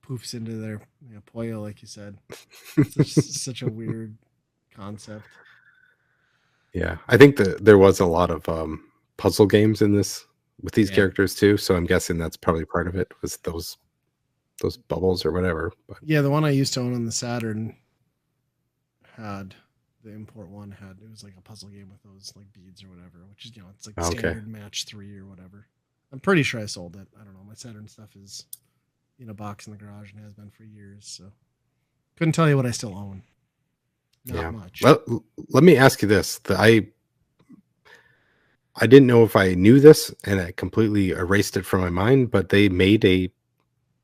poofs into their Poyo, like you said. It's such a weird concept.
Yeah, I think that there was a lot of puzzle games in this with these characters too. So I'm guessing that's probably part of it, was those bubbles or whatever. But.
Yeah, the one I used to own on the Saturn had the import one it was like a puzzle game with those like beads or whatever, which is it's like standard match 3 or whatever. I'm pretty sure I sold it. I don't know. My Saturn stuff is in a box in the garage and has been for years, so couldn't tell you what I still own. Not much.
Well, let me ask you this. I didn't know if I knew this and I completely erased it from my mind, but they made a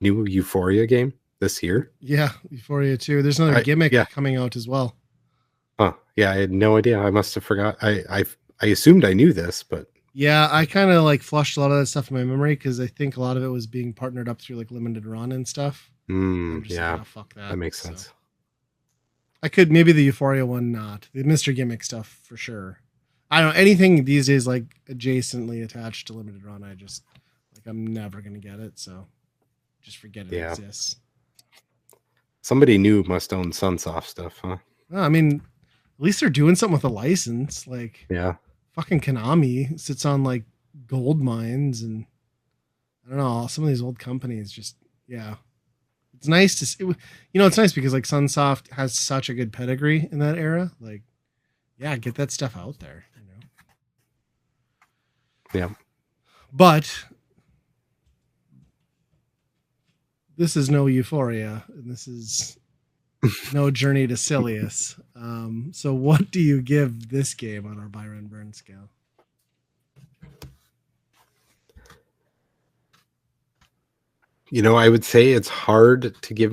new Euphoria game this year.
Yeah, Euphoria 2. There's another gimmick coming out as well.
Huh. Yeah, I had no idea. I must have forgot. I assumed I knew this, but
yeah, I kind of like flushed a lot of that stuff in my memory because I think a lot of it was being partnered up through like limited run and stuff.
Fuck that. That makes sense.
I could maybe the Euphoria one, not the Mr. Gimmick stuff for sure. I don't know anything these days like adjacently attached to limited run. I just like I'm never gonna get it, so just forget it exists.
Somebody new must own Sunsoft stuff, huh?
Well, I mean, at least they're doing something with a license. Like, fucking Konami sits on like gold mines, and I don't know, some of these old companies just it's nice to see. It's nice because like Sunsoft has such a good pedigree in that era. Like, get that stuff out there.
Yeah, but
this is no Euphoria, and this is no Journey to Silius. So what do you give this game on our Byron Burns scale?
I would say it's hard to give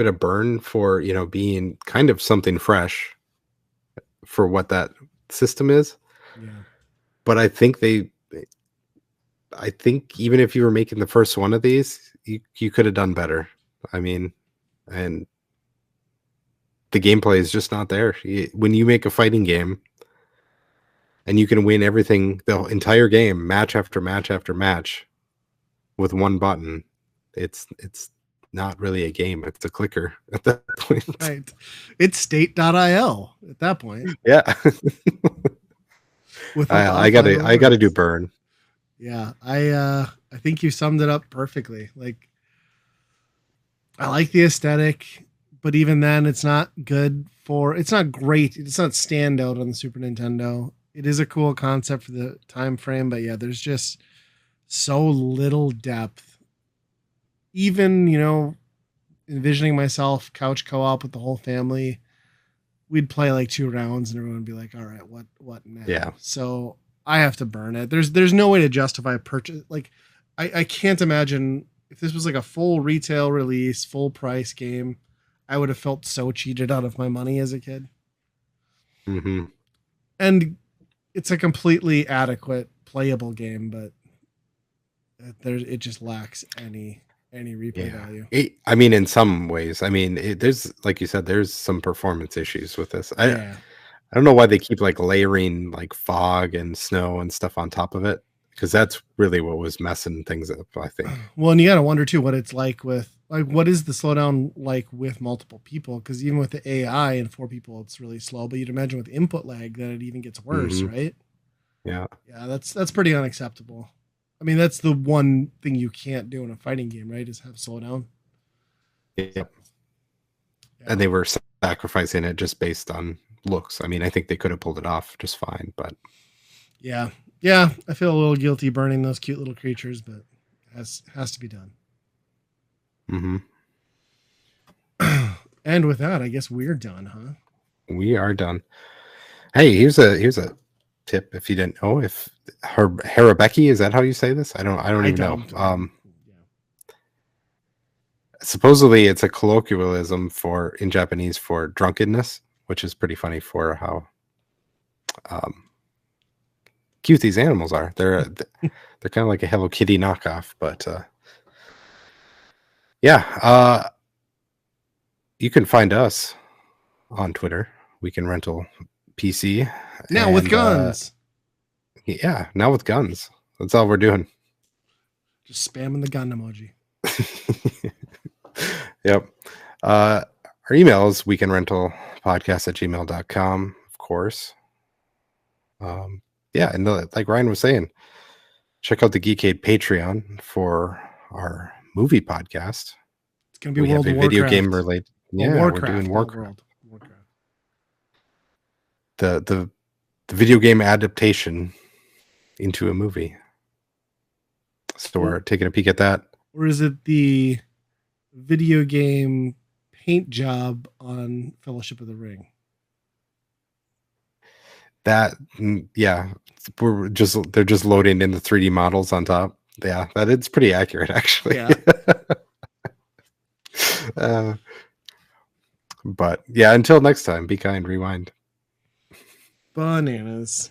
it a burn for, being kind of something fresh for what that system is.
Yeah.
But I think even if you were making the first one of these, you could have done better. I mean, and the gameplay is just not there. When you make a fighting game and you can win everything, the entire game, match after match after match with one button, it's not really a game. It's a clicker at that point.
Right. It's state.io at that point.
Yeah. I gotta do burn.
Yeah. I think you summed it up perfectly. Like, I like the aesthetic, but even then it's not great. It's not standout on the Super Nintendo. It is a cool concept for the time frame, but there's just so little depth even, envisioning myself couch co-op with the whole family, we'd play like 2 rounds and everyone would be like, all right, what now?
Yeah.
So I have to burn it. There's no way to justify a purchase. Like I can't imagine if this was like a full retail release, full price game, I would have felt so cheated out of my money as a kid.
Mm-hmm.
And it's a completely adequate playable game, but it just lacks any replay value.
I mean, in some ways, I mean, there's, like you said, there's some performance issues with this.
Yeah.
I don't know why they keep like layering like fog and snow and stuff on top of it, because that's really what was messing things up, I think.
Well, and you gotta wonder too what it's like with what is the slowdown like with multiple people? Because even with the AI and 4 people, it's really slow. But you'd imagine with input lag that it even gets worse, right?
Yeah.
Yeah, that's pretty unacceptable. I mean, that's the one thing you can't do in a fighting game, right? Is have slowdown.
Yep.
Yeah.
And they were sacrificing it just based on looks. I mean, I think they could have pulled it off just fine, but
yeah, I feel a little guilty burning those cute little creatures, but it has to be done.
Mm-hmm.
And with that, I guess we're done, huh?
We are done. Hey, here's a tip if you didn't know. If Harabeki, is that how you say this? I don't even know. Supposedly it's a colloquialism in Japanese for drunkenness, which is pretty funny for how cute these animals are. They're kind of like a Hello Kitty knockoff, but yeah. You can find us on Twitter. We can rental PC
now with guns.
Yeah, now with guns. That's all we're doing.
Just spamming the gun emoji.
Yep. Our email is weekendrentalpodcast@gmail.com, of course. Yeah, and like Ryan was saying, check out the Geekade Patreon for our movie podcast.
It's gonna be World of Warcraft.
Video game related.
Well,
yeah,
Warcraft,
we're doing
Warcraft.
The video game adaptation into a movie. So we're taking a peek at that.
Or is it the video game paint job on Fellowship of the Ring?
That, yeah, they're just loading in the 3D models on top. Yeah, that is pretty accurate, actually.
Yeah.
But yeah, until next time, be kind, rewind.
Bananas.